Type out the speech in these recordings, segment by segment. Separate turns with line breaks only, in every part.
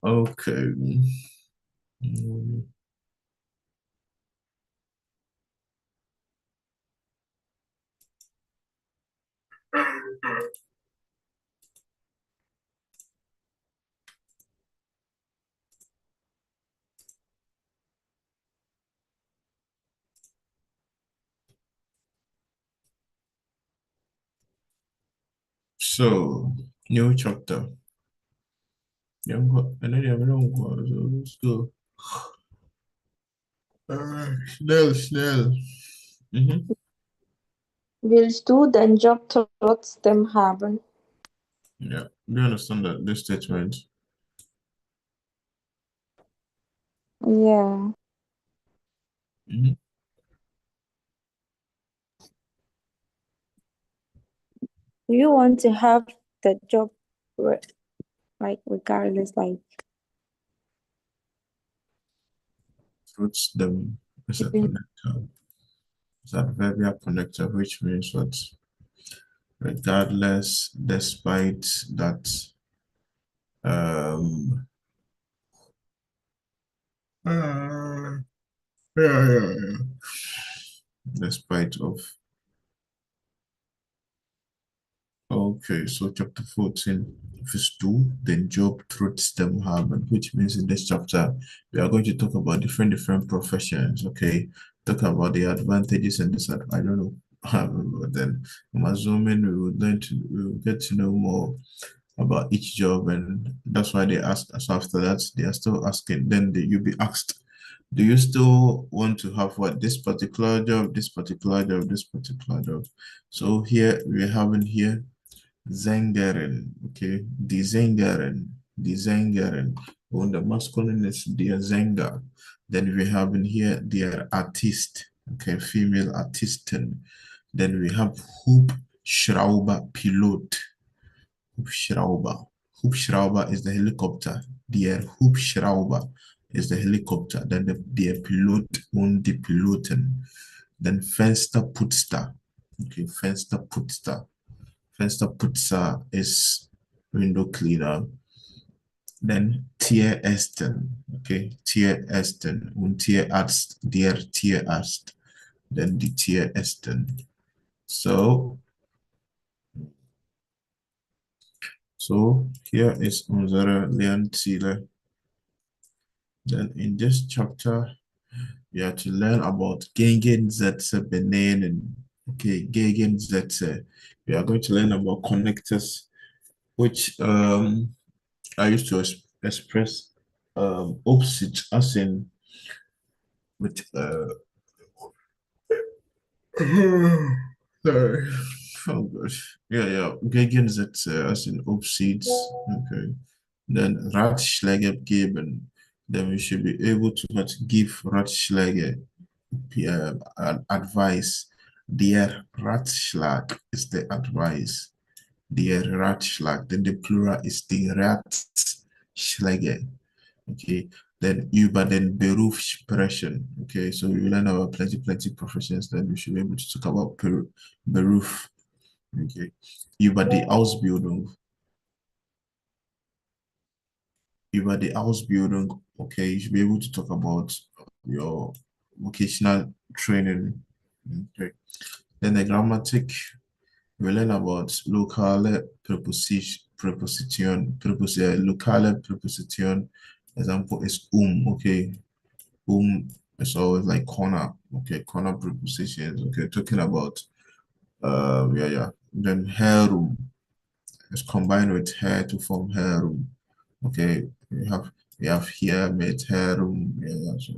Okay. So, new chapter. I know you have no one, so let's go. Schnell. Mhm.
Willst du deinen Job trotzdem haben?
Yeah. Do you understand that this statement?
Yeah.
Mhm.
Do you want to have the job like regardless, like
Fruits them as a
even
connector. It's adverbial connector, which means what? Regardless, despite that. Um. uh, yeah. Despite of. Okay, so chapter 14, verse 2, then Job truths them haben, which means in this chapter, we are going to talk about different professions, okay? Talk about the advantages and I don't know. But then I'm assuming we will get to know more about each job, and that's why they ask us after that. They are still asking, then you'll be asked, do you still want to have what this particular job, this particular job, this particular job? So here we have in here Zengeren, okay, die Zengeren. Und the masculine is der Sänger. Then we have in here der Artist, okay, female Artistin. Then we have Hubschrauber Pilot, Hubschrauber. Hubschrauber is the helicopter. Der Hubschrauber is the helicopter. Then der Pilot und die Piloten. Then Fensterputzer, okay, Fensterputzer. Fensterputzer is window cleaner. Then Tierärztin, okay, Tierärztin und Tierarzt, der Tierarzt, then die Tierärztin. So here is unsere Lernziele. Then in this chapter, we have to learn about Gegensätze benennen. Okay, Gegensätze. We are going to learn about connectors, which I used to express opposite as in with sorry. Oh gosh. Yeah. Gegensätze as in opposites. Okay. Then Ratschläge geben. Then we should be able to not give Ratschläge advice. Der Ratschlag is the advice. Der Ratschlag. Then the plural is the Ratschläge. Okay, then über den Beruf sprechen. Okay, so we learn about plenty professions, then we should be able to talk about Beruf. Okay, über die Ausbildung. Über die Ausbildung. Okay, you should be able to talk about your vocational training. Okay, then the grammatic. We learn about locale locale preposition. Example is okay. It's always like corner, okay, corner prepositions, okay, talking about yeah. Then herum is combined with hair to form herum. Okay, we have here made herum, yeah, so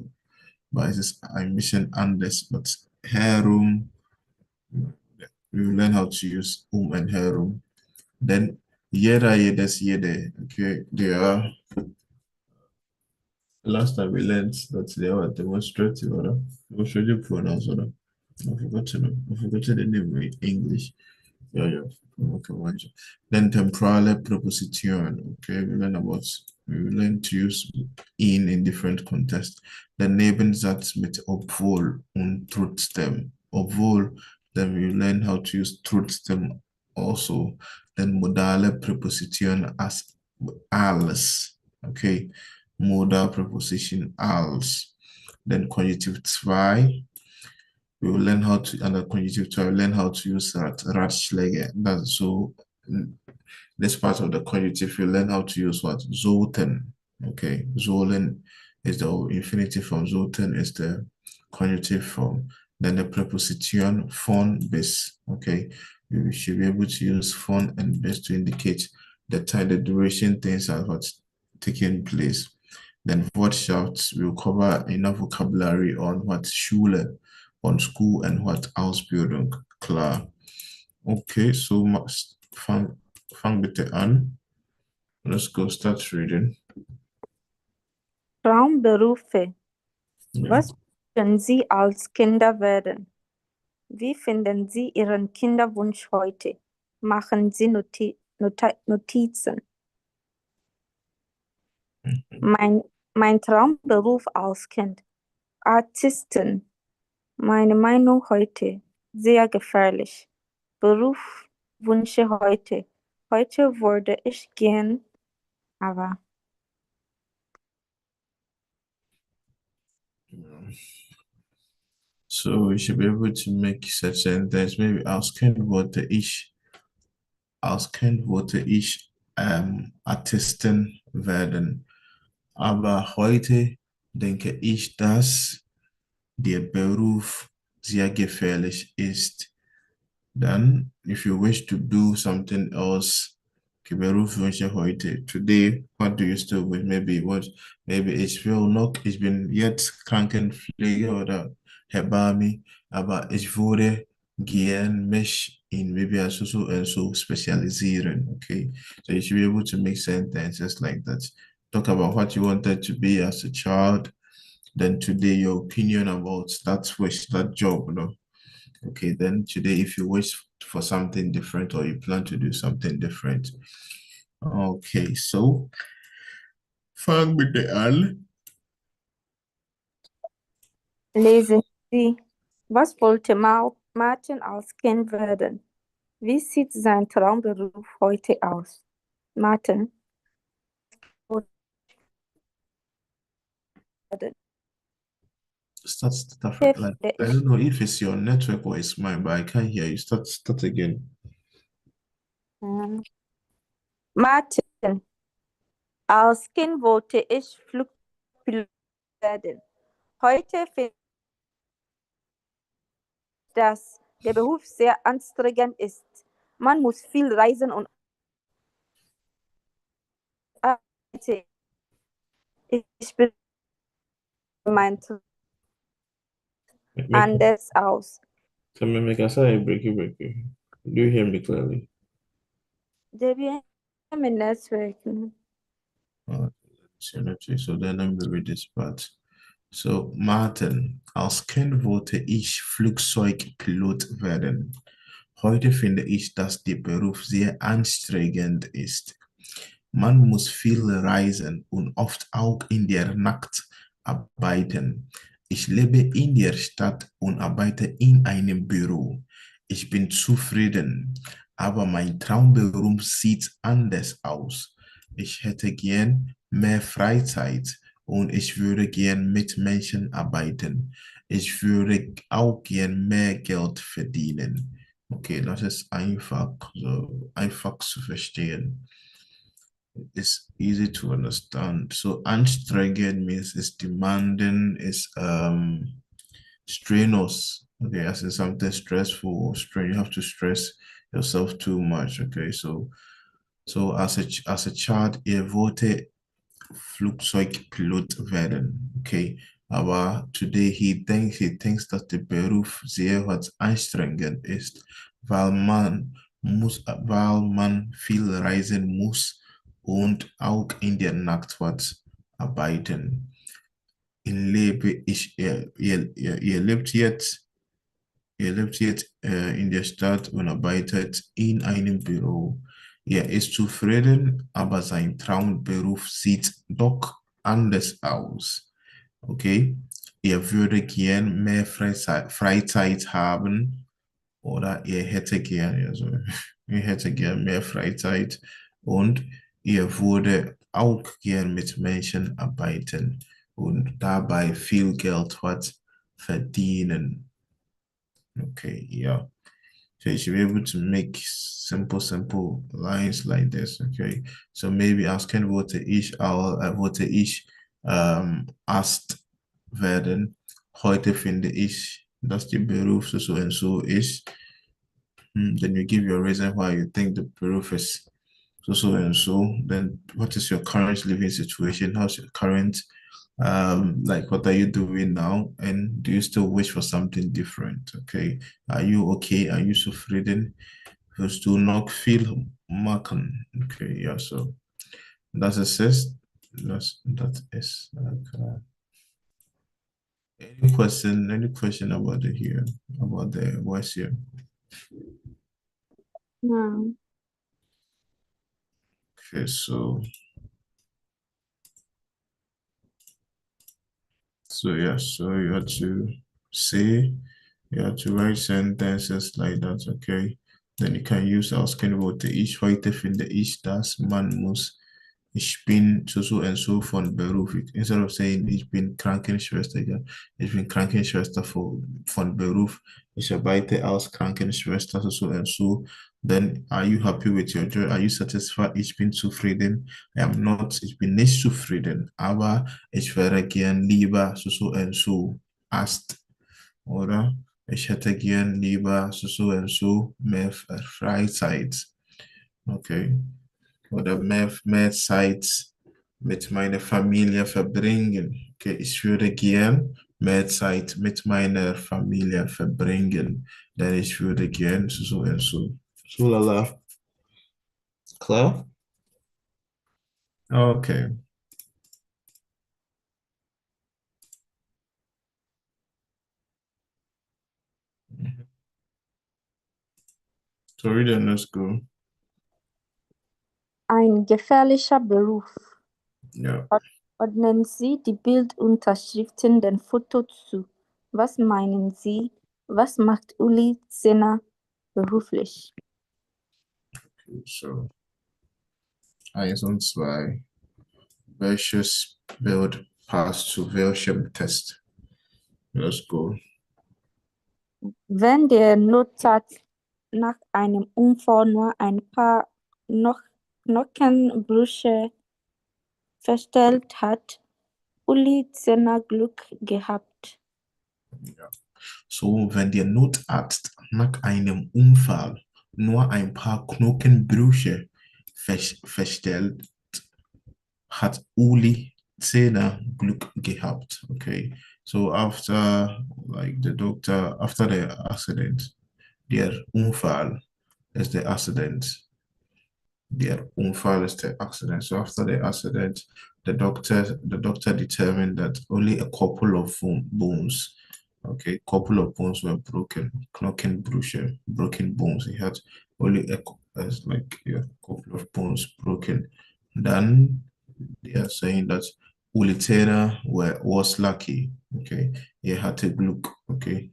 but it's I'm missing Andes, but herum, we will learn how to use and herum. Then yeda yedes yede, okay, they are last time we learned that they were demonstrative or demonstrative pronouns or I've forgotten the name in English. Yeah. Okay, watch. Then temporale preposition. Okay, we learn to use in different contexts. Then Nebensatz mit obwohl und trotzdem. Obwohl Then we learn how to use truth stem also. Then modale preposition as als. Okay, modal preposition als. Then conjunctive zwei. We will learn how to, under conjunctive two, learn how to use Ratschläge. That's so, this part of the conjunctive, you learn how to use what? Sollten. Okay, sollen is the infinitive form, sollten is the conjunctive form. Then the preposition von bis. Okay, we should be able to use von and bis to indicate the time, the duration, things are what's taking place. Then Wortschatz will cover enough vocabulary on what Schule, on school, and what Ausbildung. Klar. Okay, so fang bitte an. Let's go start reading.
Traumberufe.
Ja.
Was möchten Sie als Kinder werden? Wie finden Sie Ihren Kinderwunsch heute? Machen Sie Notizen. Mein Traumberuf als Kind. Artistin. Meine Meinung heute. Sehr gefährlich. Berufswünsche heute. Heute würde ich gern, aber
So we should be able to make such sentence. Maybe als Kind wollte ich Artistin werden. Aber heute denke ich, dass der Beruf sehr gefährlich ist. Then, if you wish to do something else, Berufswünsche heute. Today, what do you still wish? Maybe ich will noch, ich bin jetzt Krankenpflege oder Hebamme, aber ich würde gern mich in maybe so and so spezialisieren. Okay, so you should be able to make sentences like that. Talk about what you wanted to be as a child. Then today, your opinion about that wish, that job, Okay, then today, if you wish for something different or you plan to do something different. Okay, so fang bitte an.
lesen Sie. Was wollte Martin als Kind werden? Wie sieht sein Traumberuf heute aus? Martin.
Start like I don't know if it's your network or it's mine, but I can't hear you. Start again.
Martin. Als Kind wollte ich Flugpilot werden. Heute finde ich, dass der Beruf sehr anstrengend ist. Man muss viel reisen und arbeiten. Ich bin mein Traum anders aus.
Can we make a say breaky? Do you hear me clearly?
Debian Network.
So then let me read this part. So, Martin, als Kind wollte ich Flugzeugpilot werden. Heute finde ich, dass der Beruf sehr anstrengend ist. Man muss viel reisen und oft auch in der Nacht arbeiten. Ich lebe in der Stadt und arbeite in einem Büro. Ich bin zufrieden, aber mein Traumberuf sieht anders aus. Ich hätte gern mehr Freizeit und ich würde gern mit Menschen arbeiten. Ich würde auch gern mehr Geld verdienen. Okay, das ist einfach zu verstehen. It's easy to understand. So anstrengend means it's demanding, it's strenuous. Okay, as in something stressful or strain. You have to stress yourself too much. Okay, so as a child, ihr wollte Flugzeugpilot werden. Okay, aber today he thinks that the Beruf sehr was anstrengend ist, weil man viel reisen muss und auch in der Nacht was arbeiten. Ihr lebt jetzt in der Stadt und arbeitet in einem Büro. Er ist zufrieden, aber sein Traumberuf sieht doch anders aus. Okay? Er würde gern mehr Freizeit haben oder ihr hättet gern, also ihr hättet gern mehr Freizeit und ihr würde auch gern mit Menschen arbeiten und dabei viel Geld wat verdienen. Okay, yeah. So you should be able to make simple lines like this. Okay. So maybe asking wollte ich auch, wollte ich erst werden. Heute finde ich, dass die Beruf so und so ist. Then you give your reason why you think the Beruf is so and so. Then what is your current living situation? How's your current like what are you doing now? And do you still wish for something different? Okay. Are you okay? Are you zufrieden? Wirst du noch viel machen? Okay, yeah, so that's a says that is okay. Any question about the here, about the voice here?
No.
Okay, so yeah, so you have to say, you have to write sentences like that, okay? Then you can use Auskenworte. Ich heute finde ich, dass man muss. Ich bin so und so von Beruf. Instead of saying ich bin Krankenschwester, ja, ich bin Krankenschwester von Beruf. Ich arbeite als Krankenschwester so und so. Then are you happy with your job? Are you satisfied? Ich bin zufrieden. I am not. Ich bin nicht zufrieden. Aber ich wäre gern lieber so und so erst, oder? Ich hätte gern lieber so und so mehr Freizeit. Okay. Oder mehr Zeit mit meiner Familie verbringen. Okay, ich würde gern mehr Zeit mit meiner Familie verbringen, denn ich würde gern so und so. So, lala. Klar? Okay. Sorry, then let's go.
Ein gefährlicher Beruf.
Ja.
Ordnen Sie die Bildunterschriften den Fotos zu. Was meinen Sie? Was macht Uli Zehner beruflich?
So, 1 und 2. Welches Bild passt zu welchem Test? Let's go.
Wenn der Notarzt nach einem Unfall nur ein paar Knochenbrüche festgestellt hat, Uli Zehner Glück gehabt.
Ja. So, wenn der Notarzt nach einem Unfall nur ein paar Knochenbrüche feststellt, hat Uli Zehner Glück gehabt. Okay. So after like the doctor, after the accident, der Unfall is the accident. Der Unfall is the accident. So after the accident, the doctor determined that only a couple of bones, okay, couple of bones were broken, Knochenbrüche, broken bones. He had only like a couple of bones broken. Then they are saying that Ulitera was lucky. Okay, he had a Glück. Okay,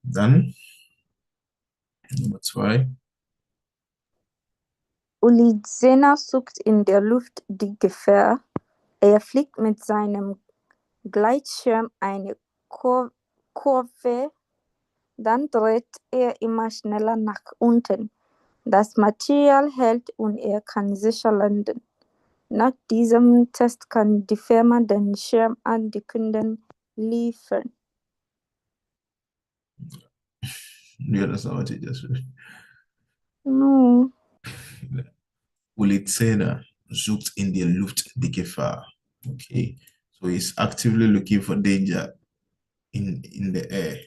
then number 2.
Uli Zehner sucht in der Luft die Gefahr. Er fliegt mit seinem Gleitschirm eine Kurve, dann dreht er immer schneller nach unten. Das Material hält und er kann sicher landen. Nach diesem Test kann die Firma den Schirm an die Kunden liefern.
Yeah, that's not what it just said.
No.
Ulitena sucht in der Luft die Gefahr. Okay, so he's actively looking for danger in the air.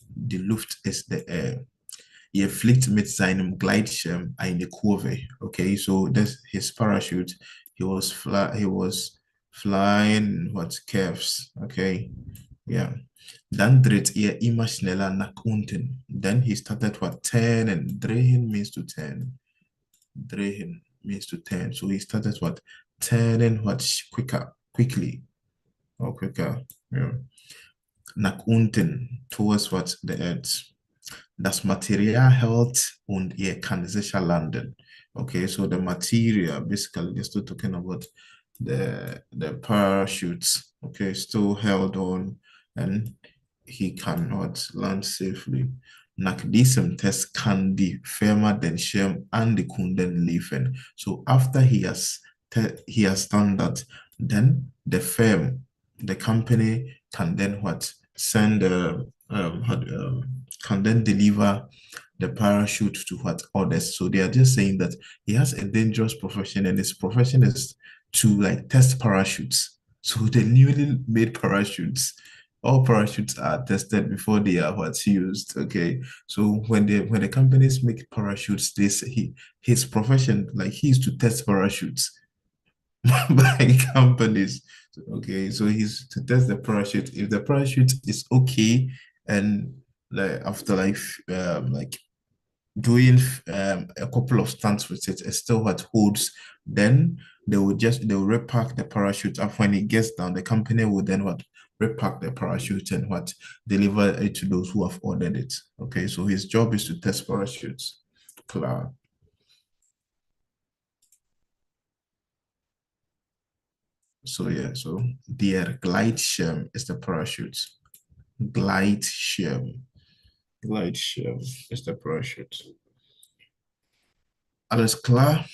Die Luft ist the air. Er fliegt mit seinem Gleitschirm eine Kurve. Okay, so that's his parachute. He was flying what curves. Okay, yeah. Dann dreht er immer schneller nach unten. Then he started what turning. Drehen means to turn. Drehen means to turn. So he started what turning what quickly or quicker. Yeah. Nach unten towards what the earth. Das Material und ihr kann sicher landen. Okay, so the material, basically, they're still talking about the parachutes, okay, still held on and he cannot land safely. Nach diesem Test kann die Firma den Schirm an die Kunden liefern. So after he has done that, then the company can then what send can then deliver the parachute to what others. So they are just saying that he has a dangerous profession and his profession is to like test parachutes. So the newly made parachutes, all parachutes are tested before they are what's used. Okay. So when the companies make parachutes, they say his profession, like he is to test parachutes by companies. Okay, so he's to test the parachute. If the parachute is okay, and like after like doing a couple of stunts with it, it's still what holds, then they will repack the parachute. And when it gets down, the company will then what repack the parachute and what deliver it to those who have ordered it. Okay, so his job is to test parachutes. Klar. So yeah, so der Gleitschirm is the parachute. Gleitschirm. Gleitschirm is the parachute. Alles klar?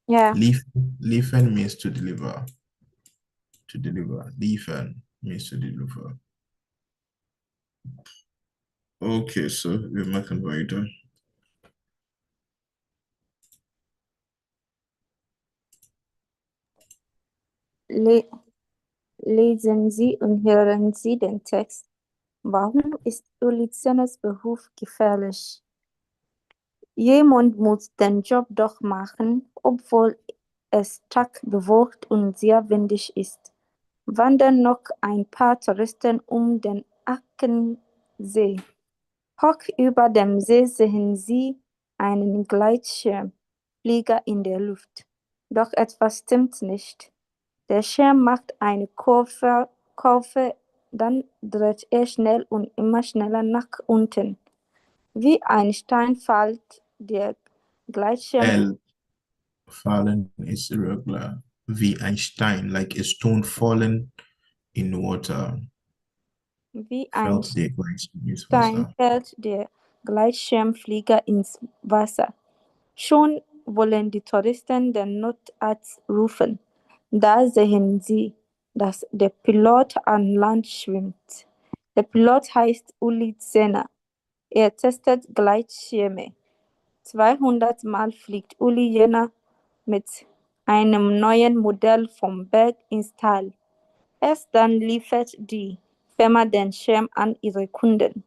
Yeah.
Liefern means to deliver. To deliver. Liefern means to deliver. Okay, so wir machen weiter.
Le Lesen Sie und hören Sie den Text. Warum ist Ulizenes Beruf gefährlich? Jemand muss den Job doch machen, obwohl es stark bewölkt und sehr windig ist. Wandern noch ein paar Touristen um den Achensee. Hoch über dem See sehen Sie einen Gleitschirmflieger in der Luft. Doch etwas stimmt nicht. Der Schirm macht eine Kurve, dann dreht er schnell und immer schneller nach unten. Wie ein Stein fällt der Gleitschirm
L. Fallen is irregular. Wie ein Stein, like a stone fallen in water.
wie ein
Fällt der Gleitschirm ins
Stein
Wasser.
fällt der Gleitschirmflieger ins Wasser. Schon wollen die Touristen den Notarzt rufen. Da sehen sie, dass der Pilot an Land schwimmt. Der Pilot heißt Uli Zehner. Er testet Gleitschirme. 200 Mal fliegt Uli Jenner mit einem neuen Modell vom Berg ins Tal. Erst dann liefert die Firma den Schirm an ihre Kunden.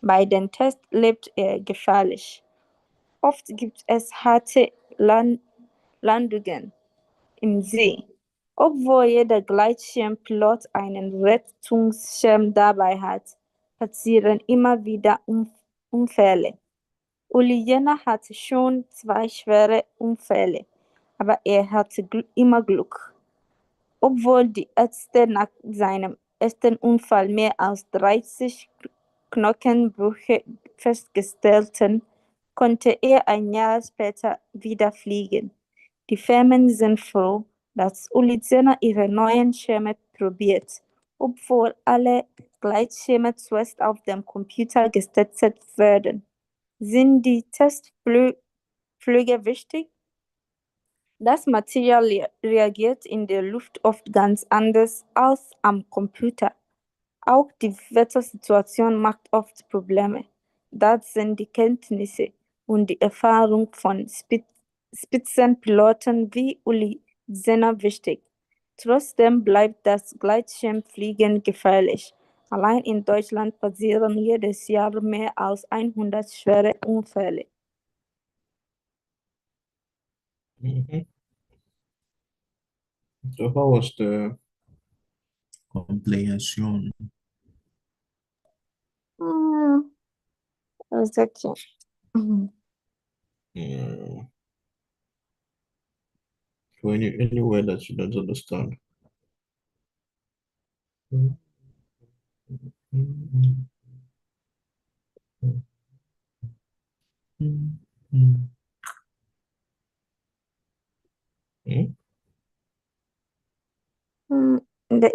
Bei den Tests lebt er gefährlich. Oft gibt es harte Landungen im See. Obwohl jeder Gleitschirmpilot einen Rettungsschirm dabei hat, passieren immer wieder Unfälle. Uli Jenner hatte schon 2 schwere Unfälle, aber er hatte immer Glück. Obwohl die Ärzte nach seinem ersten Unfall mehr als 30 Knochenbrüche feststellten, konnte er ein Jahr später wieder fliegen. Die Firmen sind froh, dass Uli Zehner ihre neuen Schirme probiert, obwohl alle Gleitschirme zuerst auf dem Computer getestet werden. Sind die Testflüge wichtig? Das Material reagiert in der Luft oft ganz anders als am Computer. Auch die Wettersituation macht oft Probleme. Das sind die Kenntnisse und die Erfahrung von Spitzenpiloten wie Uli Zehner wichtig. Trotzdem bleibt das Gleitschirmfliegen gefährlich. Allein in Deutschland passieren jedes Jahr mehr als 100 schwere Unfälle.
Mhm. So how was the comprehension?
Exactly.
Mm. So anywhere that you don't understand. Mm.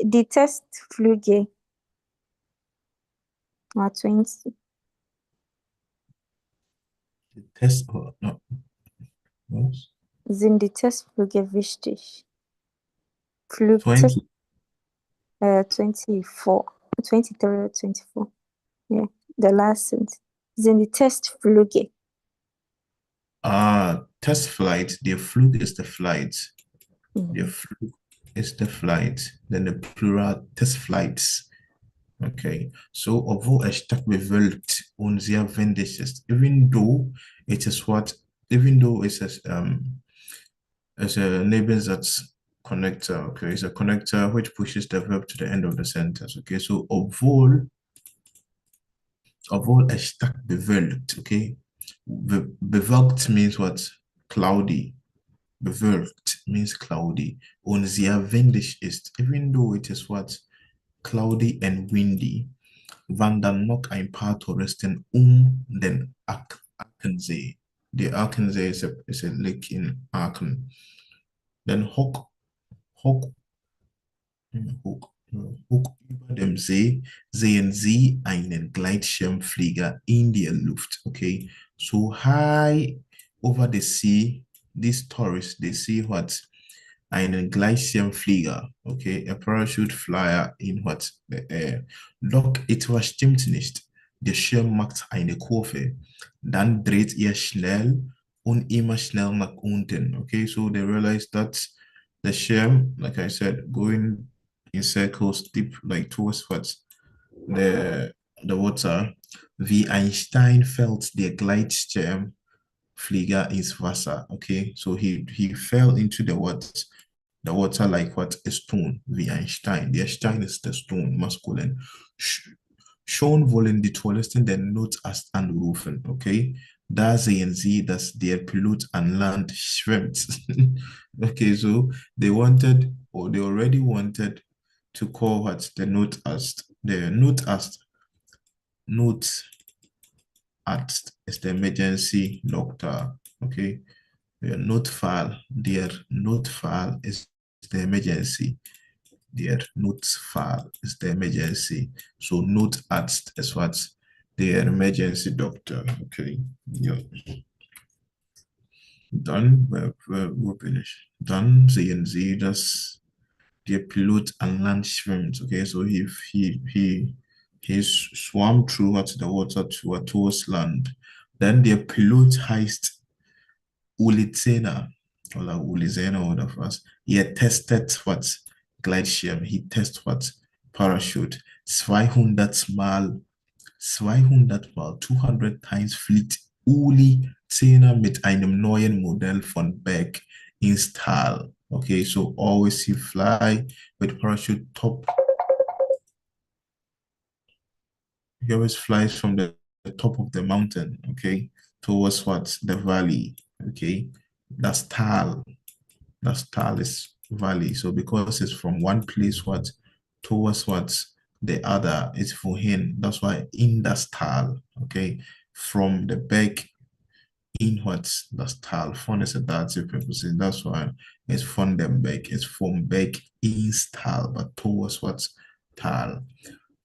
the Testflüge are 20.
The test, oh, no, was
Sind die Testflüge wichtig? Flugtest
20.
24, 23 or 24. Yeah, the last sentence. Sind die Testflüge.
Test flight, the flug is the flight. The
Mhm.
flug is the flight. Then the plural test flights. Okay, so obwohl er stark bewölkt und sehr windig ist, even though it is what, even though it's a Nebensatz connector, okay, it's a connector which pushes the verb to the end of the sentence, okay, so obwohl er stark bewölkt, okay, bewölkt means what? Cloudy. Bewölkt means cloudy. Und sehr windig ist, even though it is what? Cloudy and windy. Wandern noch ein paar Touristen den Aachensee. The Aachensee is a lake in Aachen. Then hoch über dem See sehen Sie einen Gleitschirmflieger in der Luft. Okay, so high over the sea, these tourists, they see what? Einen Gleitschirmflieger, okay, a parachute flyer in what? The air. Doch etwas stimmt nicht. Der Schirm macht eine Kurve. Dann dreht er schnell und immer schnell nach unten. Okay, so they realize that the Schirm, like I said, going in circles deep, like towards what? The water. Wie ein Stein fällt der Gleitschirmflieger ins Wasser. Okay, so he fell into the water like what? A stone, wie ein Stein. Der Stein ist der Stone, maskulin. Schon wollen die Touristen den Notarzt anrufen, okay? Da sehen sie, dass der Pilot an Land schwimmt. Okay, so they wanted, or they already wanted to call what? The Notarzt. The Notarzt is the emergency doctor, okay? Der Notfall is the emergency. Der Notfall is the emergency. So Notarzt is what? The emergency doctor. Okay. Ja. Dann, wo bin ich? Dann sehen Sie, dass der Pilot an Land schwimmt. Okay, so he swam through what the water towards land. Then der Pilot heißt Ulizena oder Ulizena oder was. Er testet what? Gleitschirm. He tested what? Parachute. 200 Mal, 200 times fliegt Uli Zehner mit einem neuen Modell von Beck ins Tal. Okay, so always he fly with parachute top. He always flies from the top of the mountain, okay, towards what? The valley, okay. That's Tal. That's Tal is valley. So because it's from one place what towards what the other is for him. That's why in das Tal, okay, from the back in what das Tal. Von is a dative preposition. That's why it's from them back. It's from back in Tal, but towards what Tal.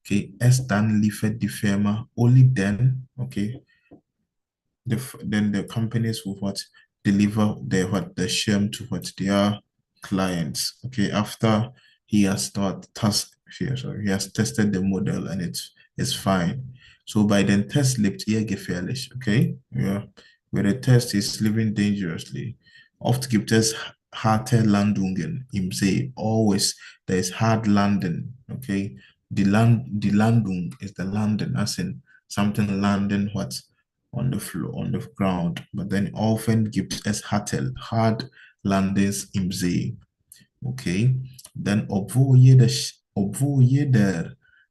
Okay, erst dann liefert die Firma only then, okay, then the companies will what deliver the shame to what their clients. Okay, after he has he has tested the model and it's fine. So by then Test lebt eher gefährlich, okay? Yeah. Where the Test is living dangerously. Oft gibt es harte Landungen im See. Always there is hard landing, okay? The Landung is the landing, as in something landing what? On the floor, on the ground, but then often gibt es hard landings im See. Okay, dann obwohl jeder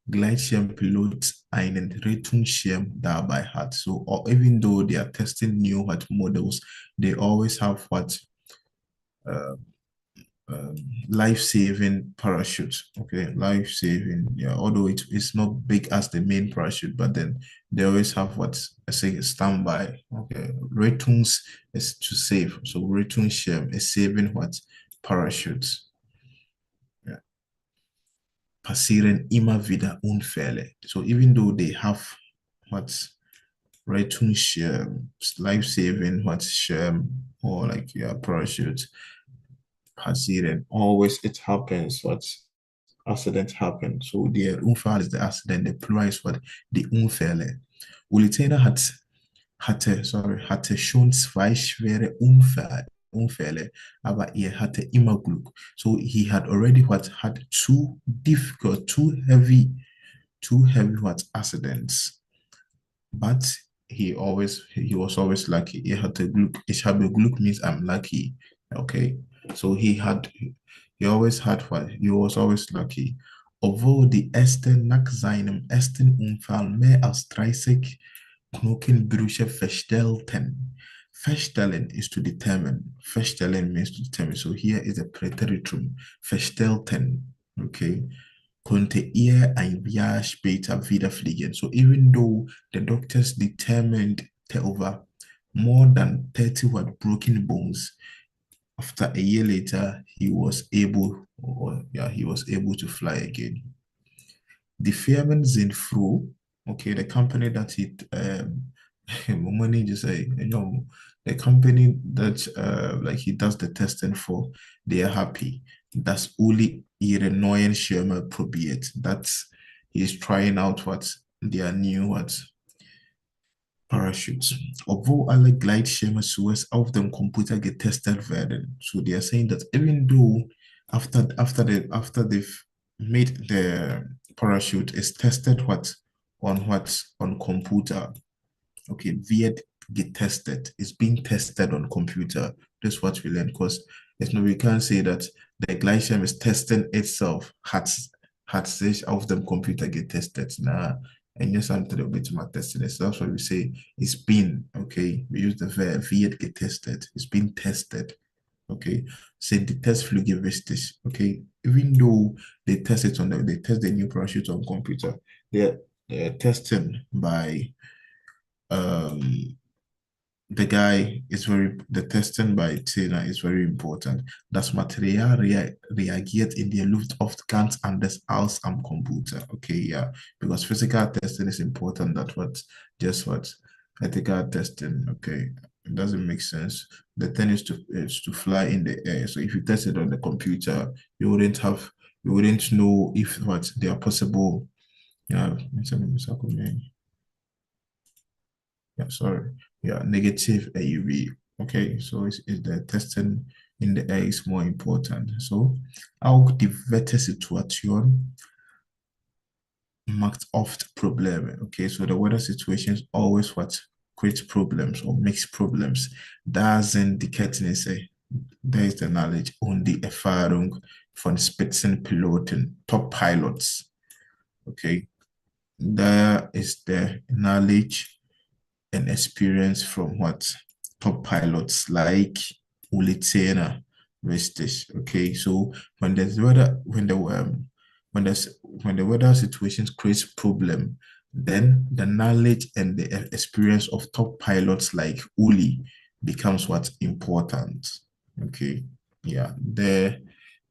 Gleitschirmpilot einen Rettungsschirm dabei hat. So even though they are testing new what models, they always have what uh, life-saving parachute. Okay, life-saving. Yeah, although it's not big as the main parachute, but then they always have what I say standby. Okay, Retungs is to save. So Retung share is saving what? Parachutes. Yeah. passieren immer wieder Unfälle. So even though they have what's Rettungsschirm, life-saving what's Schirm or like yeah, parachute, passieren, always it happens what accident happen. So der Unfall is the accident, the plural is what die Unfälle. Ulitena hatte schon zwei schwere Unfälle, aber er hatte immer Glück. So he had already had two difficult, two heavy accidents. But he was always lucky. He had a Glück. Ich habe Glück means I'm lucky. Okay. So he always had what? He was always lucky. Obwohl die nach seinem ersten Unfall mehr als 30 Knochenbrüche feststellten. Feststellen is to determine. Feststellen means to determine. So here is a Präteritum. Feststellten. Okay. Konnte er ein Jahr später wieder fliegen. So even though the doctors determined over more than 30 broken bones, after a year later, he was able to fly again. Die Firmen sind froh. Okay, the company that money just say, the company that like he does the testing for, they are happy. That's only ihre neuen Schirme probiert. That's he's trying out their new parachutes. Obwohl alle Gleitschirme zuerst auf dem Computer getestet werden. So they are saying that even though after they've made the parachute is tested on computer. Okay, wird getested. It's being tested on computer. That's what we learn because we can't say that the Gleitschirm is testing itself. Hat sich auf dem Computer getestet. Nah, and just something a bit more testing. So that's why we say it's been, okay. We use the verb wird getested. It's been tested. Okay. Sind die Testflüge wichtig? Okay. Even though they test the new parachute on computer, they're testing by the testing by Tina is very important. Das Material reagiert in der Luft oft ganz anders als am Computer. Okay, yeah, because physical testing is important. Ethical testing. Okay, it doesn't make sense. The thing is to fly in the air. So if you test it on the computer, you wouldn't know if they are possible. Yeah, negative AUV. Okay, so it's the testing in the air is more important. So, auch die Wettersituation macht oft Probleme. Okay, so the weather situation is always creates problems or makes problems. Da sind die Kenntnisse, there is the knowledge und die Erfahrung von Spitzenpiloten, top pilots. Okay, there is the knowledge and experience from top pilots like Ulitena Vestis. Okay, so when the weather situations creates problem, then the knowledge and the experience of top pilots like Uli becomes important. Okay, yeah, their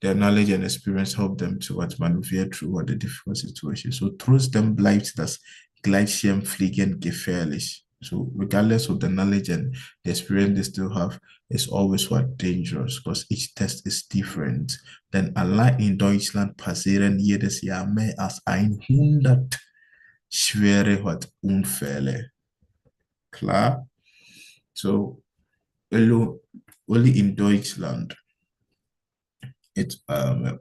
knowledge and experience help them to maneuver through the difficult situations. So trotzdem bleibt das Gleitschirmfliegen gefährlich. So regardless of the knowledge and the experience they still have, it's always dangerous because each test is different. Then allein in Deutschland passieren jedes Jahr mehr als 100 schwere Unfälle. Klar? So only in Deutschland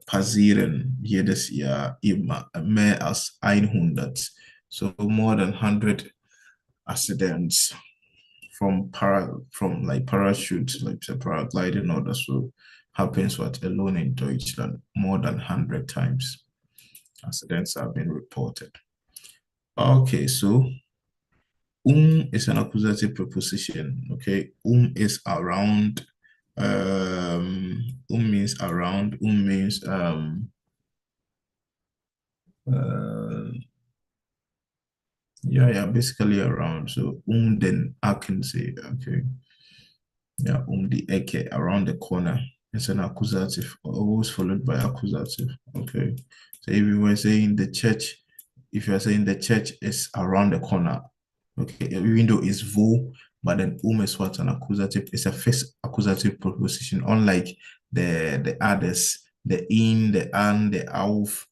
passieren jedes Jahr immer mehr als 100. So more than 100 accidents from parachutes, like paragliding or so happens alone in Deutschland more than 100 times. Accidents have been reported. Okay, so is an accusative preposition. Okay, is around. Means around. Means yeah, basically around. So then I can say, okay. Yeah, the ecke, around the corner. It's an accusative, always followed by accusative. Okay. So if you were saying the church, if you are saying the church is around the corner, okay, even though it's vo, but then is what an accusative, it's a first accusative preposition, unlike the others, the in, the an, the auf,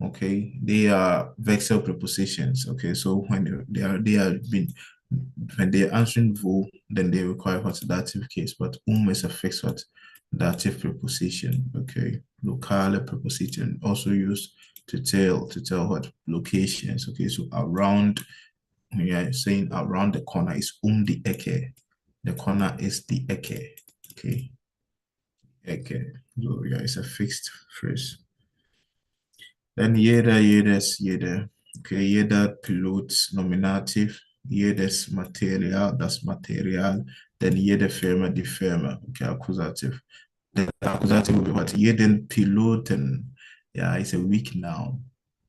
okay, they are vexel prepositions. Okay, so when they are being when they're answering vo, then they require what dative case, but is a fixed what dative preposition. Okay, locale preposition also used to tell what locations. Okay, so around, when you're saying around the corner is the eke. The corner is the eke. Okay, eke. So yeah, it's a fixed phrase. Then jeder. Okay, jeder Pilot Nominativ, jedes Material, das Material, then jede Firma, die Firma. Okay, Accusative. The accusative will be what? Jeden Piloten. Yeah, it's a weak noun.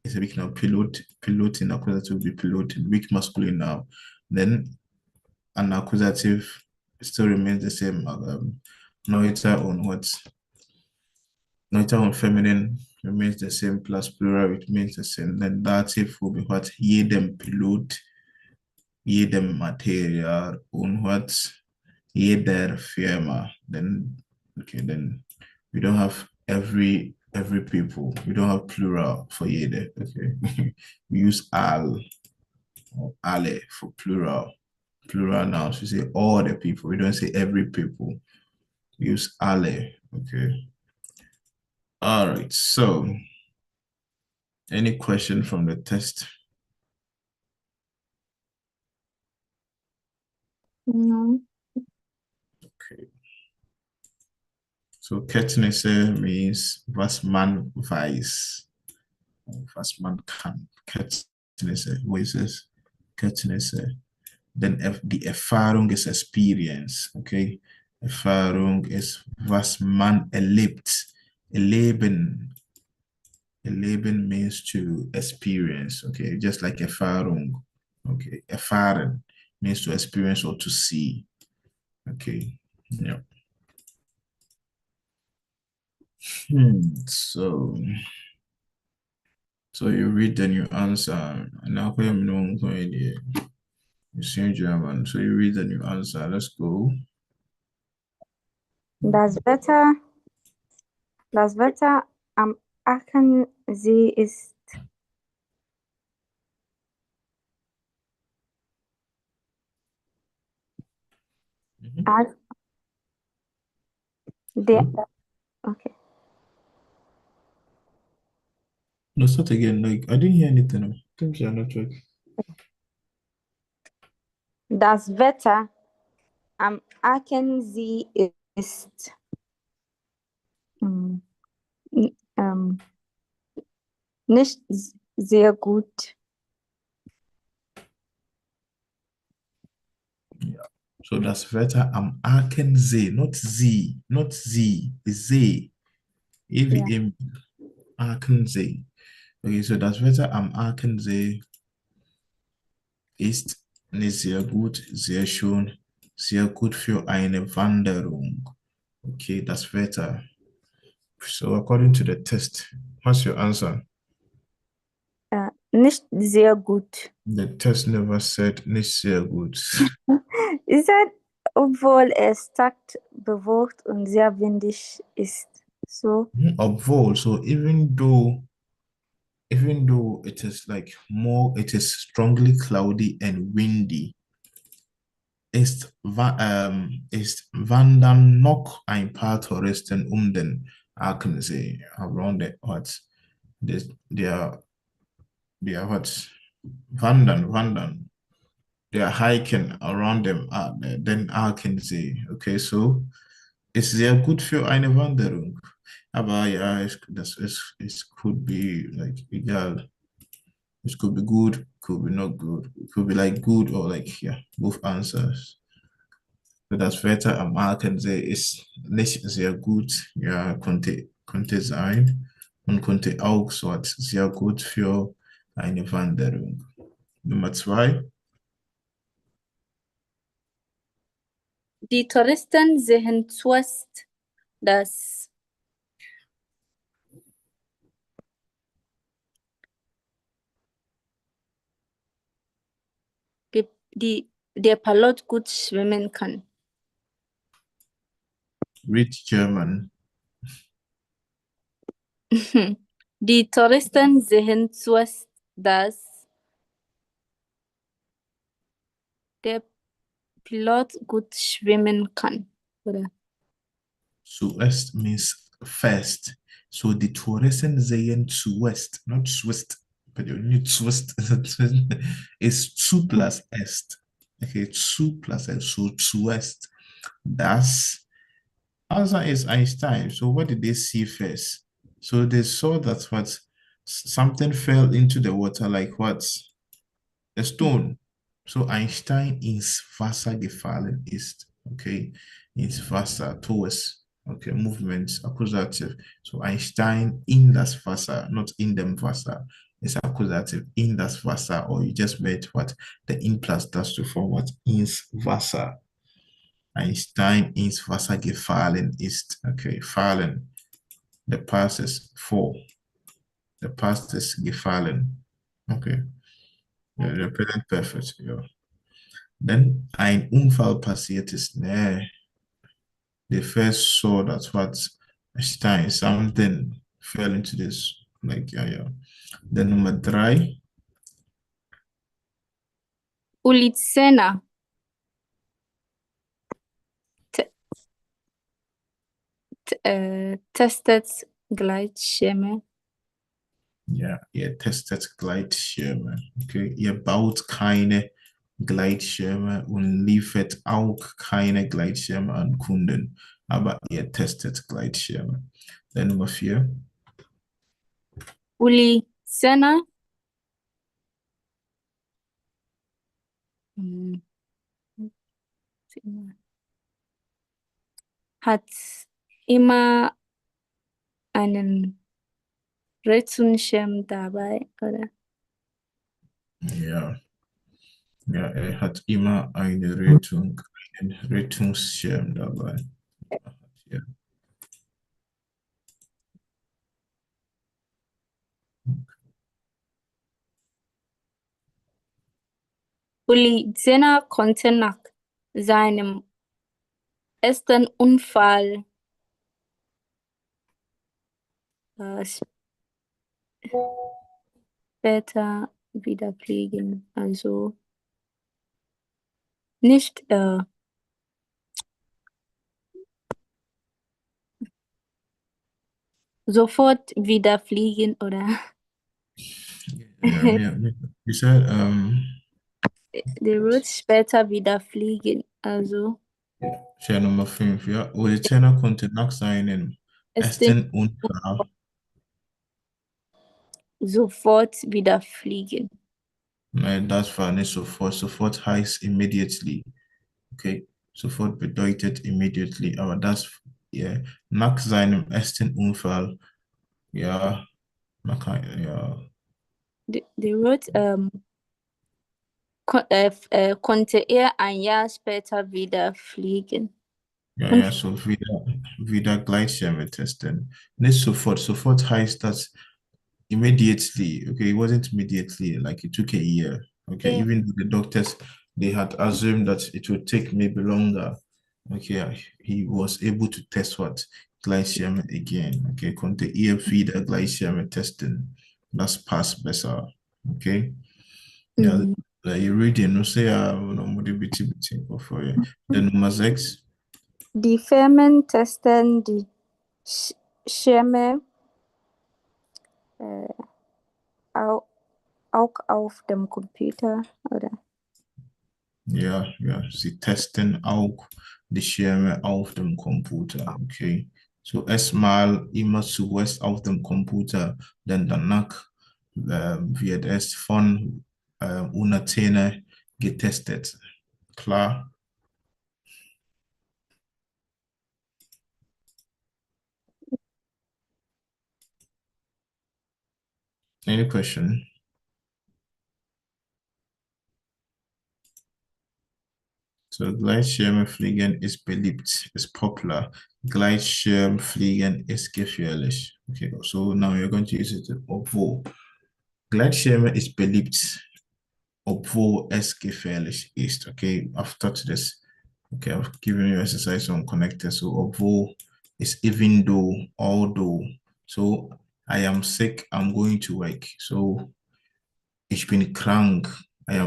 It's a weak noun. Piloting, accusative will be piloting, weak masculine noun. Then an accusative still remains the same. Neuter on what? Neuter on feminine remains the same, plus plural, it means the same. Then dative will be what? Jedem Pilot, jedem Material, und what? Jeder Firma. Then, okay, then we don't have every people. We don't have plural for jede, okay? We use all or alle for plural. Plural nouns. We say all the people. We don't say every people. We use alle, okay? All right, so any question from the test?
No.
Okay. So Kenntnisse means was man weiß, was man kann. Kenntnisse, what is this? Kenntnisse. Then the Erfahrung is experience, okay? Erfahrung is was man erlebt. Erleben. Erleben means to experience, okay? Just like Erfahrung, okay? Erfahren means to experience or to see, okay? Yeah. So you read then you answer. And now you see German. So you read then you answer. Let's go.
Das Wetter am Achensee ist okay.
No, start again. Like I didn't hear anything. Things are not right.
Das Wetter am Achensee ist nicht sehr gut.
Yeah. So das Wetter am Achensee, not Sie, not Sie, See. EVM Achensee. Okay, so das Wetter am Achensee ist nicht sehr gut, sehr schön, sehr gut für eine Wanderung. Okay, das Wetter. So according to the test, what's your answer?
Nicht sehr gut.
The test never said nicht sehr gut.
Es said, obwohl es tagt bewölkt und sehr windig ist. So.
Obwohl, so even though it is like more, it is strongly cloudy and windy, ist wandern noch ein paar Touristen den Achensee around the what? They are what? Wandern. They are hiking around them, den Achensee. Okay, so ist sehr gut für eine Wanderung. Aber ja, es could be like egal. It could be good, could be not good. It could be like good or like, yeah, both answers. So das Wetter am Achensee ist nicht sehr gut. Ja, konnte sein und konnte auch so sehr gut für eine Wanderung. Nummer 2.
Die Touristen sehen zuerst Das der Pilot gut schwimmen kann.
Read German.
Die Touristen sehen zuerst, dass der Pilot gut schwimmen kann. Oder?
Zuerst means first. So the Touristen sehen zuerst, not Swiss, but you need Swiss. It's zu plus est. Okay, zu plus est. So zuerst. Das answer is Einstein. So what did they see first? So they saw that what something fell into the water, like what? A stone. So Einstein ins Wasser gefallen ist. Okay, ins Wasser towards. Okay, movement accusative. So Einstein in das Wasser, not in dem Wasser. It's accusative in das Wasser, or you just made what the in plus does to form what ins Wasser. Einstein ins Wasser gefallen ist. Okay, fallen. The past is fall. The past is gefallen. Okay. Yeah, the present perfect. Yeah. Then ein Unfall passiert ist. Nee, they first saw that what Stein, something fell into this. Like, yeah, yeah. Then number 3.
Ulicena testet Gleitschirme.
Ja, ihr testet Gleitschirme. Okay, ihr baut keine Gleitschirme und liefert auch keine Gleitschirme an Kunden, aber ihr testet Gleitschirme. Dann Nummer 4.
Ulicena hat immer einen Rettungsschirm dabei, oder?
Ja, ja, er hat immer einen Rettungsschirm dabei. Ja.
Ulicena konnte nach seinem ersten Unfall später wieder fliegen. Also nicht sofort wieder fliegen, oder?
You said,
Der wird später wieder fliegen. Also
Share Nummer 5, ja. Olitena konnte nach seinem
ersten
ersten Unfall,
sofort wieder fliegen.
nein, das war nicht sofort. Sofort heißt immediately. Okay, sofort bedeutet immediately, aber das, ja, nach seinem ersten Unfall, ja, man kann, ja,
Der wird konnte er ein Jahr später wieder fliegen.
ja,
Und
ja, so wieder Gleitschirme testen. Nicht sofort. Sofort heißt das immediately. Okay, it wasn't immediately, like it took a year. Okay,
ja,
even the doctors, they had assumed that it would take maybe longer. Okay, he was able to test what? Glycemic again. Okay, konnte ihr wieder Glycemic testen. Das passt besser. Okay, ja, you reading, no say, no, biti for you. Then Nummer 6.
die Firmen testen die Schirme auch auf dem Computer, oder?
Ja, ja, sie testen auch die Schirme auf dem Computer. Okay. So erstmal immer zuerst auf dem Computer, dann danach wird es von Unatene getestet. Klar? Any question? So Gleitschirmfliegen ist beliebt, is popular. Gleitschirmfliegen ist gefährlich. Okay, so now you're going to use it obwohl. Gleitschirme ist beliebt, obwohl es gefährlich ist. Okay, I've taught this. Okay, I've given you exercise on connected. So obwohl is even though, although. So I am sick, I'm going to work. So ich bin krank.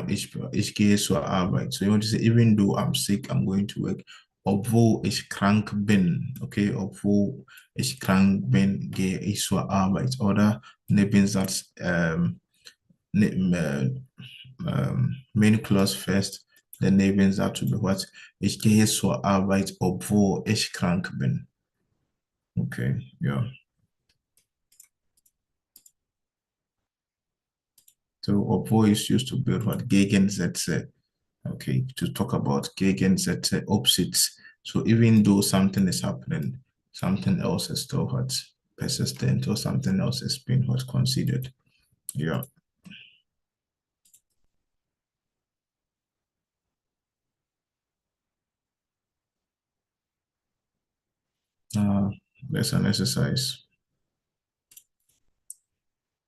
Ich gehe zur Arbeit. So you want to say, even though I'm sick, I'm going to work. Obwohl ich krank bin, okay, obwohl ich krank bin, gehe ich zur Arbeit. Oder Nebensatz, main clause first, the Nebensatz to be what? Ich gehe zur Arbeit, obwohl ich krank bin. Okay, yeah. So obwohl is used to build what? Gegensätze. Okay, to talk about Gegensätze, opposites. So even though something is happening, something else is still what persistent, or something else is being what considered. Yeah. There's an exercise.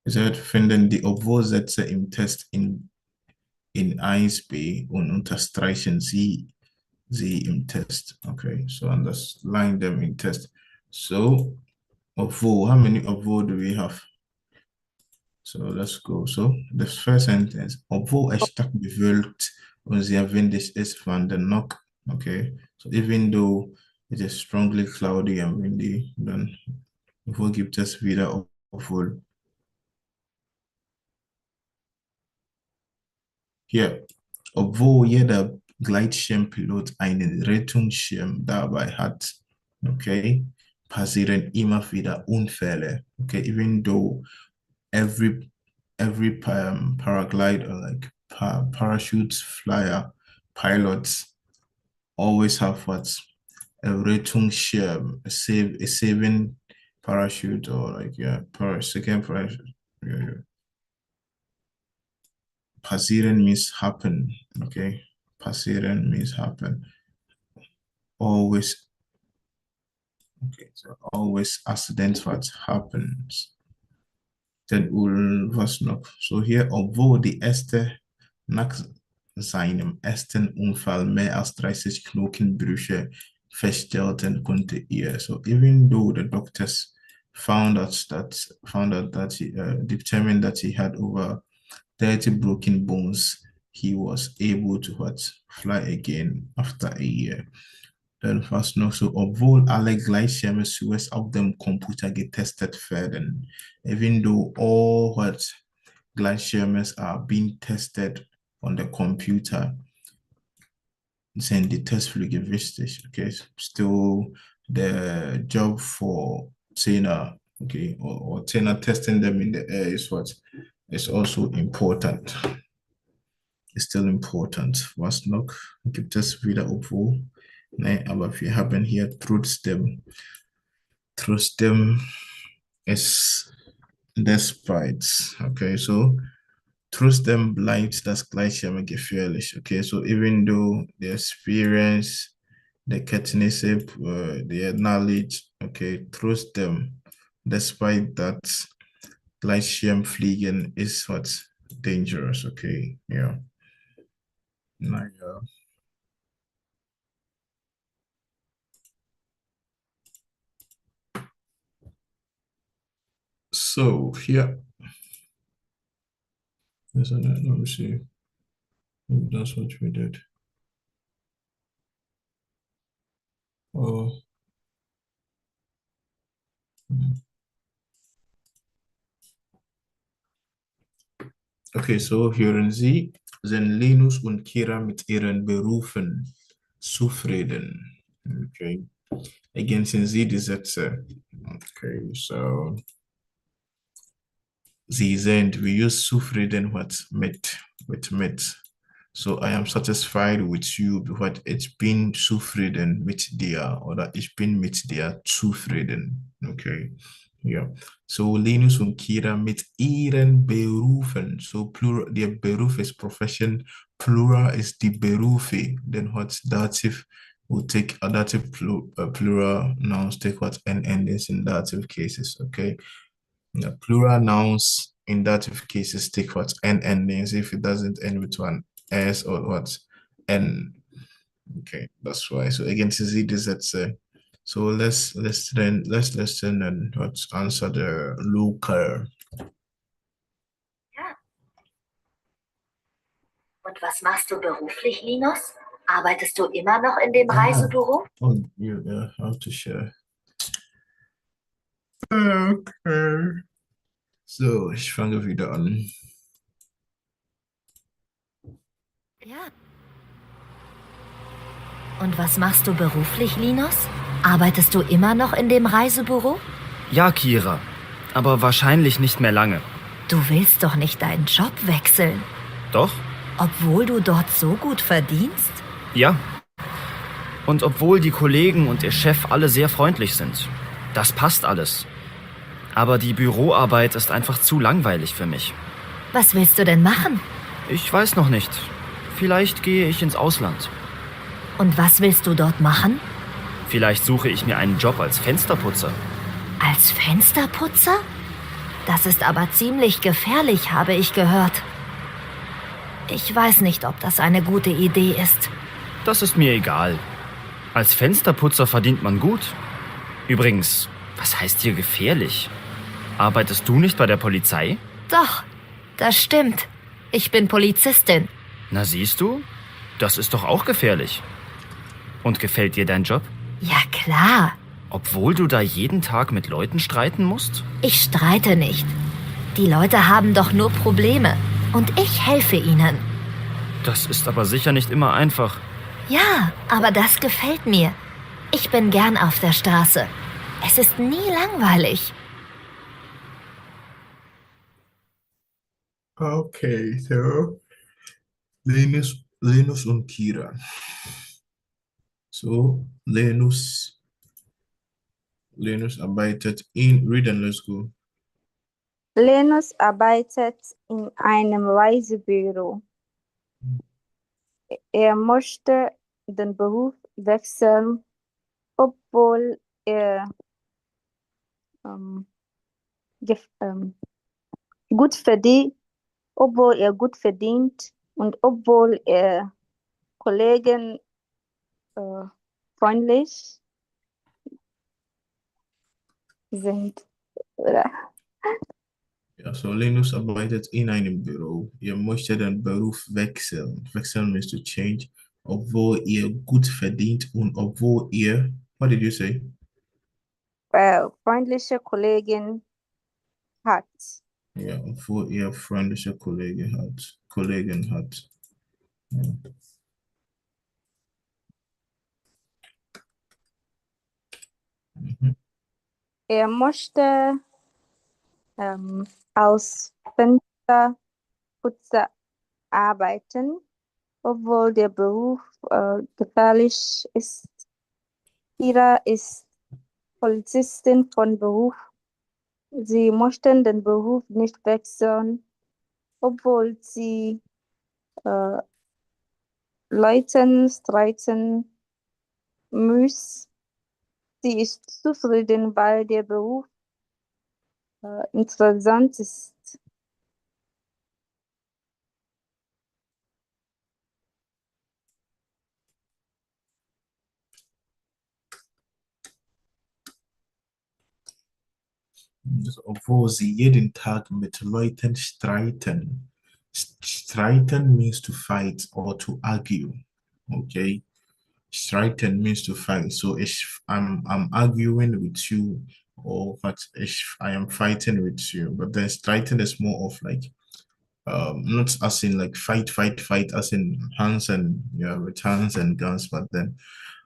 Is that finden die Obwohlsätze im Test in 1b und unterstreichen sie im Test. Okay, so underline them in test. So, obwohl, how many obwohl do we have? So let's go. So the first sentence, obwohl es stark bewölkt und sehr windig ist, van den Nock. Okay, so even though it is strongly cloudy and windy, dann obwohl gibt es wieder obwohl. Hier, obwohl jeder Gleitschirmpilot einen Rettungsschirm dabei hat, okay, passieren immer wieder Unfälle. Okay, even though every paraglider, like parachute flyer pilots always have what? A Rettungsschirm, a saving parachute, or like, yeah, second parachute. Yeah, yeah. Passieren means happen, okay? Passieren means happen. Always, okay, so always accidents what happens. Then was noch? So here, obwohl die erste nach seinem ersten Unfall mehr als 30 Knochenbrüche feststellten konnte ihr. So even though the doctors found out that he determined that he had over 30 broken bones, he was able to what, fly again after a year. Dann fast noch so, obwohl alle Gleitschirme auf dem Computer getestet werden, even though all what Gleitschirme are being tested on the computer, sind die Testflüge wichtig. Okay, still the job for Tina, okay, or Tina testing them in the air is what is also important. Ist still important. Was noch gibt es wieder, obwohl? Nee, aber wir haben hier trotzdem. Trotzdem ist despite. Okay, so trotzdem bleibt das Gleiche gefährlich. Okay, so even though the experience, the Kenntnisse, the knowledge, okay, trotzdem, despite that, Gleitschirmfliegen is what dangerous. Okay, yeah. Naja. So here, isn't it? Let me see. Maybe that's what we did. Oh. Okay, so hören Sie, sind Linus und Kira mit ihren Berufen zufrieden? Okay. Ergänzen Sie die Sätze. Okay, so Sie sind, we use zufrieden what mit. So I am satisfied with you, what ich bin zufrieden mit dir, oder ich bin mit dir zufrieden. Okay. Ja. So Linus und Kira mit ihren Berufen. So plural, der Beruf ist Profession, plural ist die Berufe. Then what's dative will take a dative plural nouns take what n endings in dative cases. Okay. Yeah, plural nouns in dative cases take what n endings if it doesn't end with one s or what n. Okay, that's why. So again, this is that's so let's listen and let's answer the Luca.
Ja. Und was machst du beruflich, Linus? Arbeitest du immer noch in dem Reisebüro?
Oh, you have to share. Okay. So, ich fange wieder an.
Ja. Und was machst du beruflich, Linus? Arbeitest du immer noch in dem Reisebüro?
Ja, Kira, aber wahrscheinlich nicht mehr lange.
Du willst doch nicht deinen Job wechseln,
Doch?
obwohl du dort so gut verdienst?
Ja. Und obwohl die Kollegen und ihr Chef alle sehr freundlich sind. Das passt alles. Aber die Büroarbeit ist einfach zu langweilig für mich.
Was willst du denn machen?
Ich weiß noch nicht. Vielleicht gehe ich ins Ausland.
Und was willst du dort machen?
Vielleicht suche ich mir einen Job als Fensterputzer.
Als Fensterputzer? Das ist aber ziemlich gefährlich, habe ich gehört. Ich weiß nicht, ob das eine gute Idee ist.
Das ist mir egal. Als Fensterputzer verdient man gut. Übrigens, was heißt hier gefährlich? Arbeitest du nicht bei der Polizei?
Doch, das stimmt. Ich bin Polizistin.
Na siehst du, das ist doch auch gefährlich. Und gefällt dir dein Job?
Ja, klar.
Obwohl du da jeden Tag mit Leuten streiten musst?
Ich streite nicht. Die Leute haben doch nur Probleme. Und ich helfe ihnen.
Das ist aber sicher nicht immer einfach.
Ja, aber das gefällt mir. Ich bin gern auf der Straße. Es ist nie langweilig.
Okay, so Linus und Kira. So Linus arbeitet in, read and let's go.
Linus arbeitet in einem Reisebüro. Er möchte den Beruf wechseln, obwohl er gut verdient, und obwohl er Kollegen freundlich sind.
Ja, so Linus arbeitet in einem Büro. Ihr möchtet den Beruf wechseln. Wechseln means to change. Obwohl ihr gut verdient und obwohl ihr, what did you say?
Freundliche Kollegen hat.
Ja, obwohl ihr freundliche Kollegen hat. Ja. Mhm.
Er möchte als Fensterputzer arbeiten, obwohl der Beruf gefährlich ist. Ira ist Polizistin von Beruf. Sie möchten den Beruf nicht wechseln, obwohl sie Leuten streiten muss. Sie ist zufrieden, weil der Beruf interessant ist.
Obwohl sie jeden Tag mit Leuten streiten. Streiten means to fight or to argue. Okay. Streiten means to fight. So if I'm arguing with you, or what if I am fighting with you, but then streiten is more of like not as in like fight as in hands and yeah with hands and guns, but then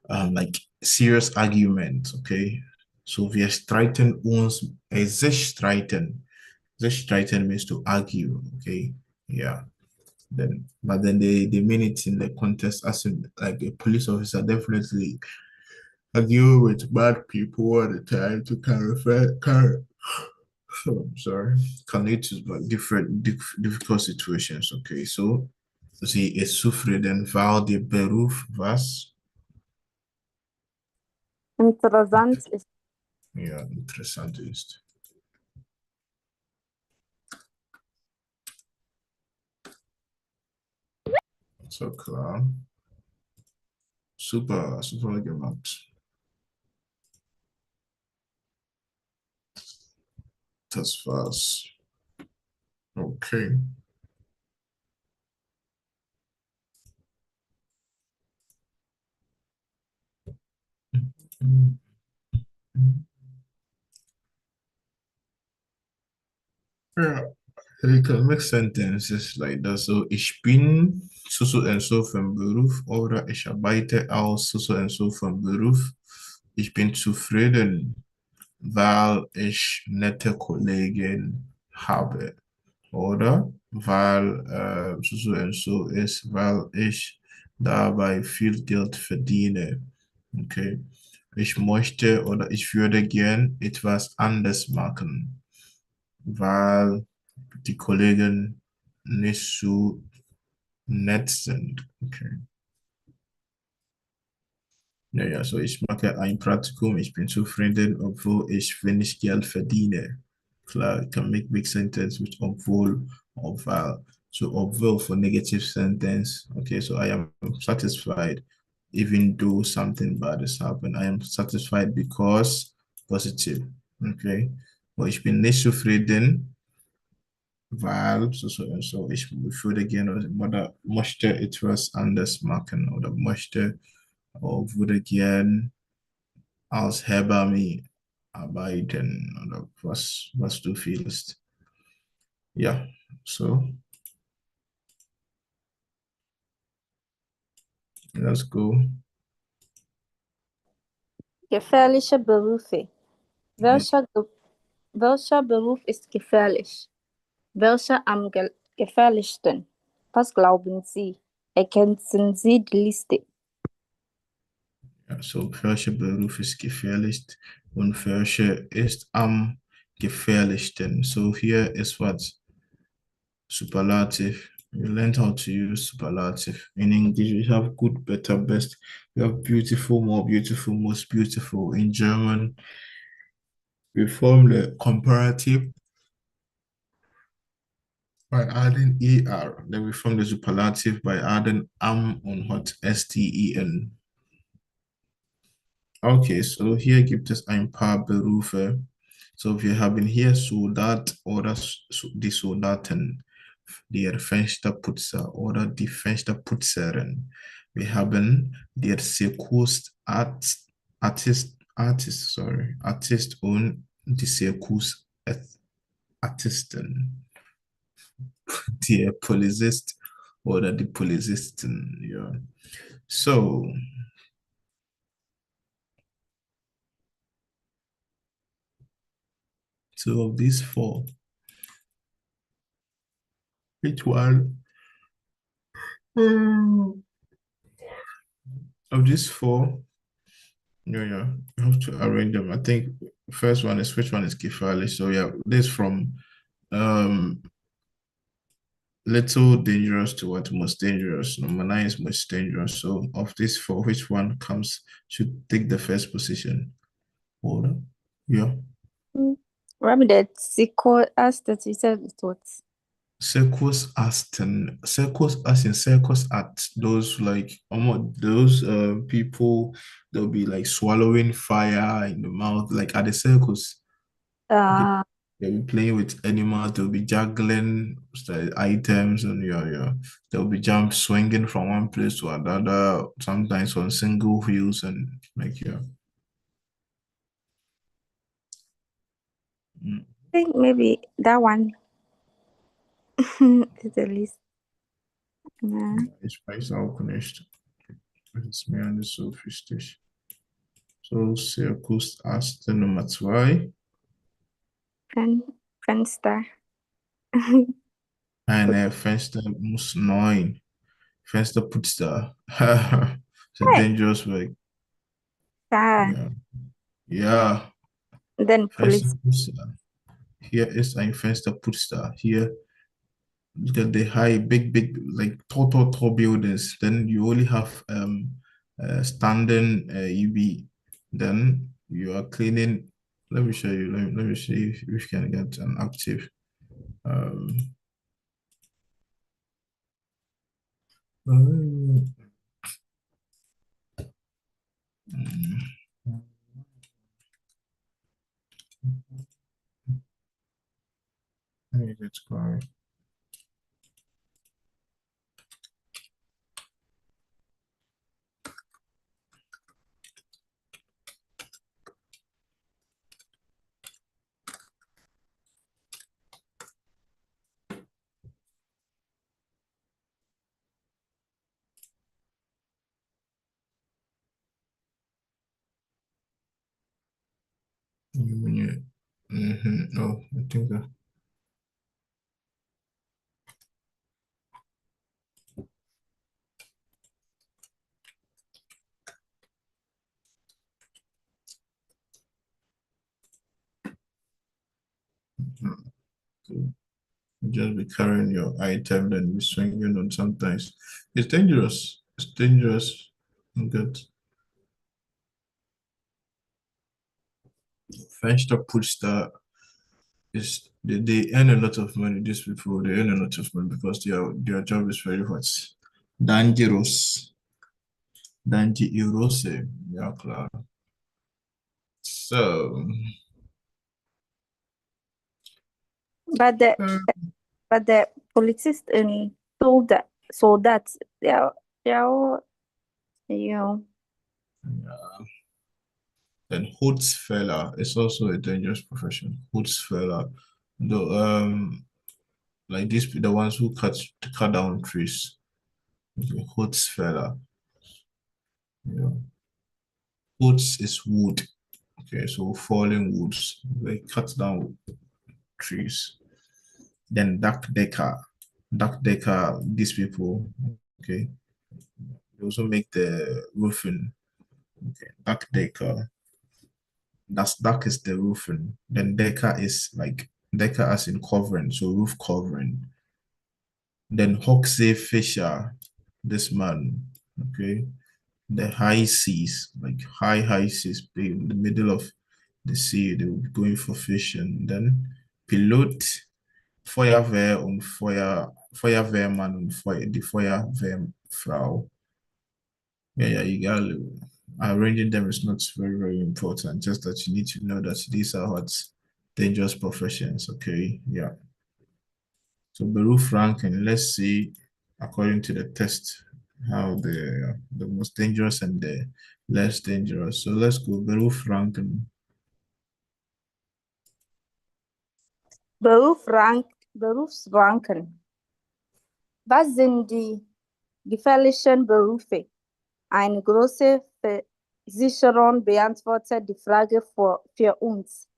like serious argument. Okay. So wir streiten uns, sich streiten. Sich streiten means to argue. Okay. Yeah. Then but then they mean it in the context as in like a police officer definitely argue with bad people all the time to Oh, sorry, can lead to like difficult situations. Okay, so sie ist zufrieden, weil der Beruf was?
Interessant ist.
Ja, interessant ist. So klar. Super, super gemacht. Das war's. Okay. Ja, you can make sentences like that. So, ich bin so so und so vom Beruf oder ich arbeite aus so so und so vom Beruf. Ich bin zufrieden, weil ich nette Kollegen habe. Oder weil so so und so ist, weil ich dabei viel Geld verdiene. Okay. Ich möchte oder ich würde gern etwas anders machen, weil die Kollegen nicht so nett sind. Okay. Naja, so ich mache ein Praktikum, ich bin zufrieden, obwohl ich wenig Geld verdiene. Klar, you can make big sentence with obwohl or while. So obwohl for negative sentence. Okay, so I am satisfied even though something bad has happened. I am satisfied because positive. Okay. Aber ich bin nicht zufrieden, weil so so und so. Ich würde gerne oder möchte etwas anders machen oder möchte oder würde gern als Hebamme arbeiten oder was du fühlst. Ja, so, let's go.
Gefährliche Berufe. Welcher Beruf ist gefährlich? Welcher am gefährlichsten? Was glauben Sie? Ergänzen Sie die Liste.
Ja, so, welcher Beruf ist gefährlich und welcher ist am gefährlichsten? So, hier ist was superlative. We learned how to use superlative. In English, we have good, better, best. We have beautiful, more beautiful, most beautiful. In German, we form the comparative by adding er. Then we form the superlative by adding am und what sten. Okay, so hier gibt es ein paar Berufe. So, wir haben hier Soldat oder die Soldaten, der Fensterputzer oder die Fensterputzerin. Wir haben der Artist und die Zirkusartisten. Der Polizist oder die Polizisten, ja. So, two of these four. Which one? Of these four, yeah, you have to arrange them. I think first one is which one is Kifali. So yeah, this from um little dangerous to what most dangerous. Number nine is most dangerous. So of these four, which one comes should take the first position? Order. Yeah.
Remember that Zico asked that you said it was.
Circus as in circus art, those like those people they'll be like swallowing fire in the mouth, like at the circus. Okay. They'll be playing with animals, they'll be juggling items and yeah. They'll be swinging from one place to another, sometimes on single wheels and like yeah.
I think maybe that one is the least. Ja.
Ich weiß auch nicht. Das ist mir nicht so wichtig. So, Circus Aste Nummer 2.
Fenster.
Eine Fenster muss 9. Fensterputzer. It's a
Hey.
dangerous way.
Ja.
Yeah. Yeah.
Then police.
Fensterputzer. Hier ist ein Fensterputzer. Here, look at the high, big, like tall buildings. Then you only have standing UV. Then you are cleaning. Let me show you. Let me see if we can get an active. Mm, Let me get going. Oh, I think that. So just be carrying your item, then be swinging on sometimes. It's dangerous. It's dangerous. Good. French top push that is they earn a lot of money. These people they earn a lot of money because their job is very hot. Dangerous. Dangerous. Yeah, klar. So
But the police and soldat, they're all, you know,
then Holzfäller is also a dangerous profession. Holzfäller, the like these the ones who cut down trees. Okay, Holzfäller. Yeah. Holz is wood. Okay, so falling woods. They cut down trees. Then Dachdecker, these people, okay. They also make the roofing. Okay, Dachdecker. That's Dach is the roofing. Then Decker is like Decker as in covering, so roof covering. Then Hoxie Fisher, this man, okay. The high seas, like high seas, in the middle of the sea, they will be going for fishing. Then Pilot, Feuerwehr und Feuerwehrmann und die Feuerwehrfrau. Yeah, you got arranging them is not very important. Just that you need to know that these are what dangerous professions. Okay, yeah. So Beruf ranking. Let's see, according to the test, how the most dangerous and the less dangerous. So let's go Beruf ranking.
Berufsranken. Was sind die gefährlichen Berufe? Eine große Versicherung beantwortet die Frage für uns.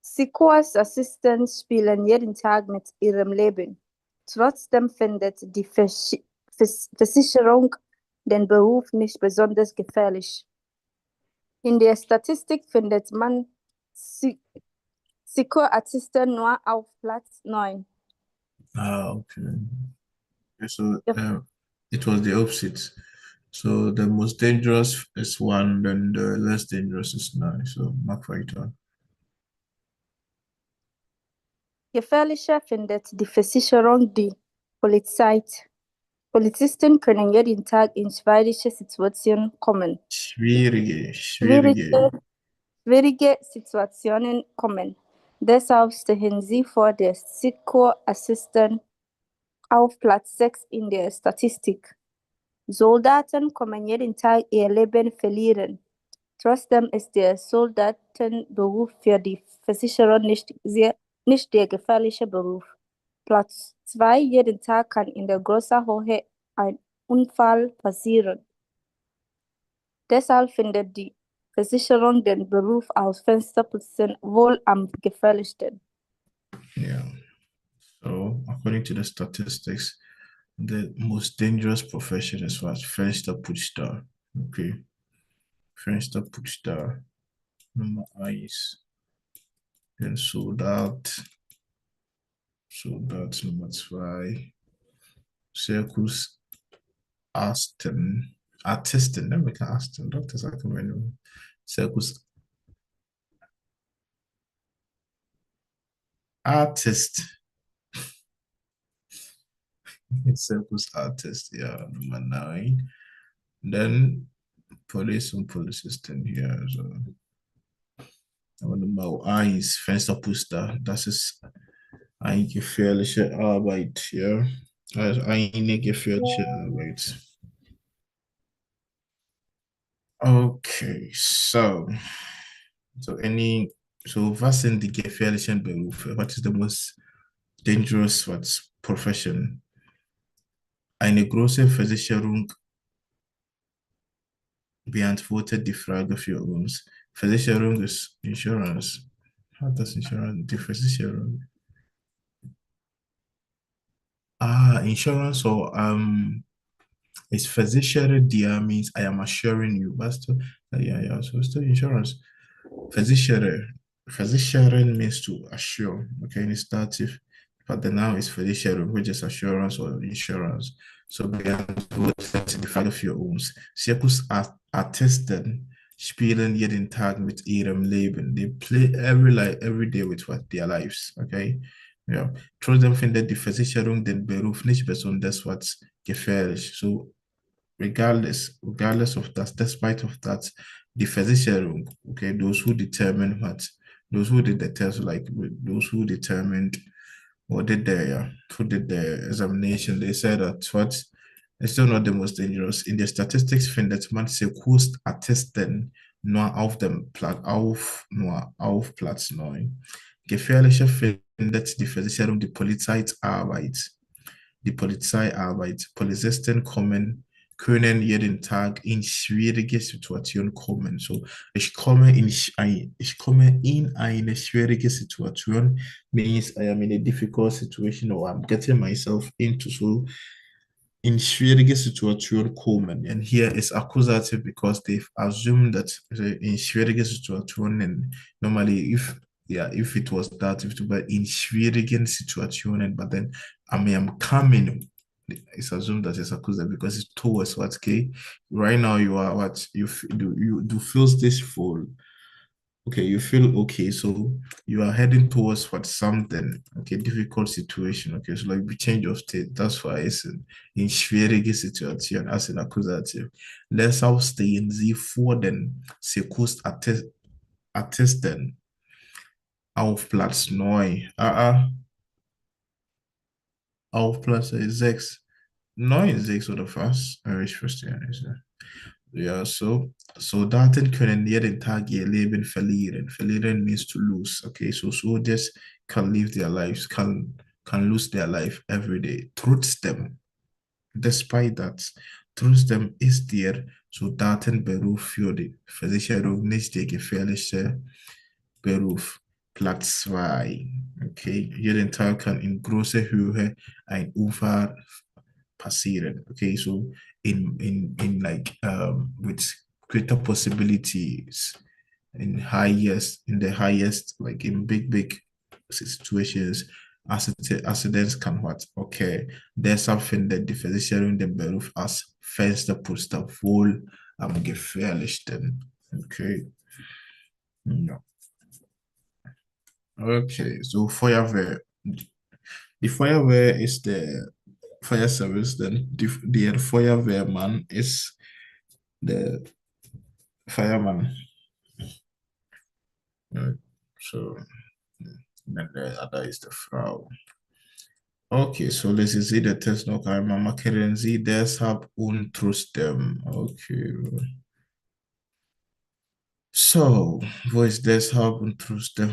Security-Assistenten spielen jeden Tag mit ihrem Leben. Trotzdem findet die Versicherung den Beruf nicht besonders gefährlich. In der Statistik findet man Security-Assistenten nur auf Platz 9.
Okay. So it was the opposite. So the most dangerous is 1, then the less dangerous is 9. So mark right on.
Gefährlicher findet die Versicherung die Polizei. Polizisten können jeden Tag in schwierige Situationen kommen.
Schwierige
Situationen kommen. Deshalb stehen sie vor der Security-Assistenten auf Platz 6 in der Statistik. Soldaten kommen jeden Tag ihr Leben verlieren. Trotzdem ist der Soldatenberuf für die Versicherung nicht der gefährliche Beruf. Platz 2, jeden Tag kann in der großen Höhe ein Unfall passieren. Deshalb findet die Versicherung den Beruf als Fensterputzen wohl am gefährlichsten.
Yeah. So according to the statistics, the most dangerous profession is what? Fensterputzstar. Okay. Fensterputzstar. Nummer 1. Then sold out number 2. Circus Aston. Artiston. Let me can Aston. Doctors I can remember. Circus Artist. Circus Artist. Yeah, number 9. Then police and police system here. So number I is Fensterpuster. Das ist eine gefährliche Arbeit, ja. Also eine gefährliche Arbeit. Okay, so was sind die gefährlichen Berufe? What is the most dangerous profession? Eine große Versicherung beantwortet die Frage für uns. Versicherung ist Insurance. Hat das Insurance? Die Versicherung. Insurance. So it's versichere dir means I am assuring you. Weißt du? Yeah. So it's the insurance. Versichere. Versicheren means to assure. Okay, in its dative. But the noun is versicherung, which is assurance or insurance. So beantwortet die Frage für uns. Circus Artisten spielen jeden Tag mit ihrem Leben. They play every day with their lives. Okay. Ja, trotzdem findet die Versicherung den Beruf nicht besonders gefährlich. So, regardless of that, despite of that, die Versicherung, okay, those who determined the test, like those who determined or did who did the examination, they said that it's still not the most dangerous. In the statistics findet man Sekunst Artisten nur auf Platz 9. Gefährlicher findet die Versicherung die Polizeiarbeit. Polizisten können jeden Tag in schwierige Situationen kommen. So, ich komme in eine schwierige Situation means I am in a difficult situation or I'm getting myself into so in schwierige Situation kommen. And here is accusative because they've assumed that in schwierige Situationen, normally if it was that, if it were in schwierigen Situationen, but then I am coming, it's assumed that it's accusative because it's towards what, okay? Right now you are what? You do feel this full. Okay, you feel okay, so you are heading towards something, okay, difficult situation, okay, so like we change of state, that's why it's in schwierige Situation as an accusative. Deshalb stehen sie vor den Sekunst Artisten auf Platz 9. Auf Platz 6. 9 ist 6 oder was? Ich verstehe nicht. Ja, Soldaten können jeden Tag ihr Leben verlieren. Verlieren means to lose. Okay, so soldiers can live their lives, can lose their life every day. Trotzdem, despite that, trotzdem ist der Soldatenberuf für die Versicherung nicht der gefährlichste Beruf. Platz 2. Okay, jeden Tag kann in großer Höhe ein Unfall passieren. Okay, so in like with greater possibilities in the highest, like in big situations, accidents can what? Okay, there's something that die Versicherung den Beruf als Fensterpuster wohl am gefährlichsten. Okay. Ja. Okay, so Feuerwehr. Die Feuerwehr is the fire service, then the Feuerwehrmann is the fireman. So then the other is the Frau. Okay, so let's see the test noch einmal. Markieren Sie deshalb und trotzdem. Okay. So, wo ist deshalb und trotzdem?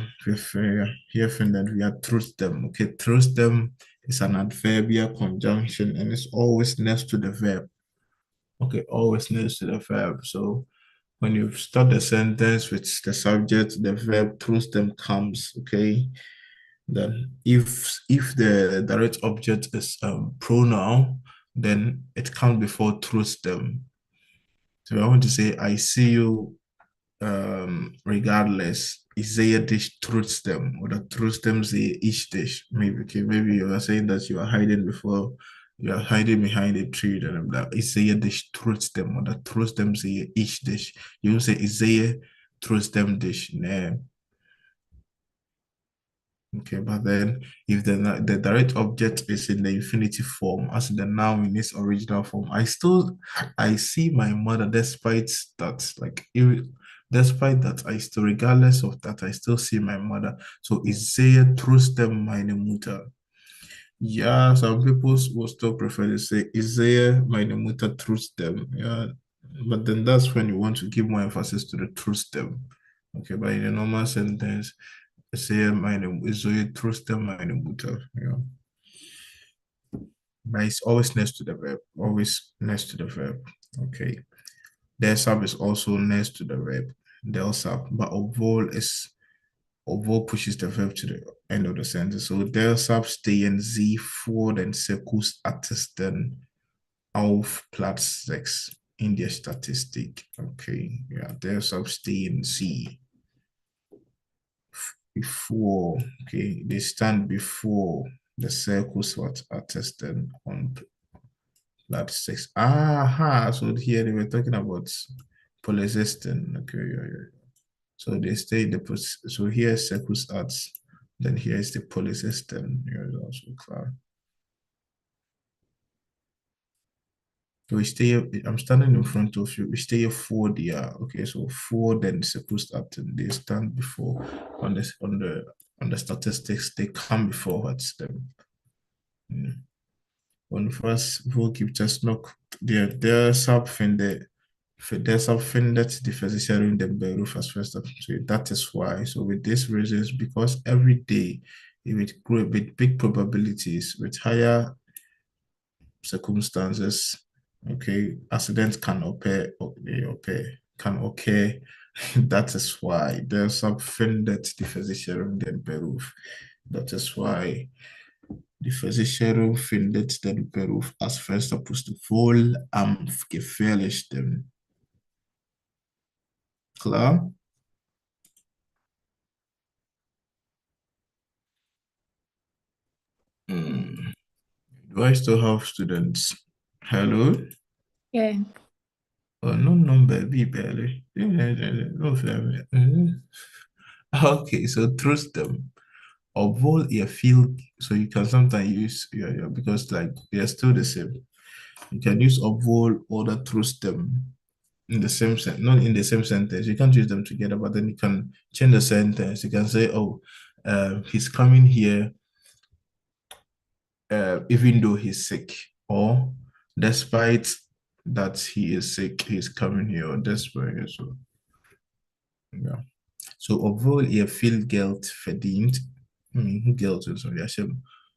Hier finden wir trotzdem. Okay, trotzdem is an adverbial conjunction and it's always next to the verb. Okay, always next to the verb. So when you start the sentence with the subject, the verb trotzdem comes, okay? Then if the direct object is pronoun, then it comes before trotzdem. So I want to say, I see you regardless, Isaiah dish truths them, or the truths them say each dish. Maybe okay, maybe you are saying that you are hiding before you are hiding behind a tree, and I'm like Isaiah dish truths them, or the truths them say each dish. You don't say Isaiah truths them dish. Nah. Okay, but then if the direct object is in the infinitive form, as in the noun in its original form, I see my mother despite that, like despite that, regardless of that, I still see my mother. So Isaiah trusts them meine Mutter. Yeah, some people will still prefer to say Isaiah meine Mutter trusts them. Yeah, but then that's when you want to give more emphasis to the trust them. Okay, but in a normal sentence, Isaiah meine Isaiah trust them meine Mutter. Yeah. But it's always next to the verb. Always next to the verb. Okay. Der sub is also next to the verb. Del sub. But obwohl pushes the verb to the end of the sentence. So der sub stehen sie vor den Sekus Attesten auf Platz 6 in der Statistik. Okay. Ja, der sub stehen sie before. Okay. They stand before the circles what are tested on Platz 6. Aha, so here they were talking about polycystin. Okay, yeah. So they stay in the so here circus arts, then here is the polycystin. Here is also clear. So we stay. I'm standing in front of you. We stay for the okay. So for then circus art, they stand before on the statistics. They come before what's them. On first wo gibt es noch der Subfindet die Versicherung den Beruf als first of. So that is why. So with this reasons, because every day with big probabilities, with higher circumstances, okay, accidents can occur. That is why der Subfindet die Versicherung den Beruf. That is why die Versicherung findet den Beruf als first opposed wohl am gefährlichsten. Klar? Do I still have students? Hello?
Yeah.
Oh, no, baby, barely. No, family. Okay, so trust them. Obwohl you feel, so you can sometimes use because like they are still the same. You can use obwohl or the trust them in the same sentence, not in the same sentence. You can't use them together, but then you can change the sentence. You can say, oh, he's coming here even though he's sick, or despite that he is sick, he's coming here, or despite. So, yeah. So, obwohl ihr viel Geld verdient, Geld ist so, ja,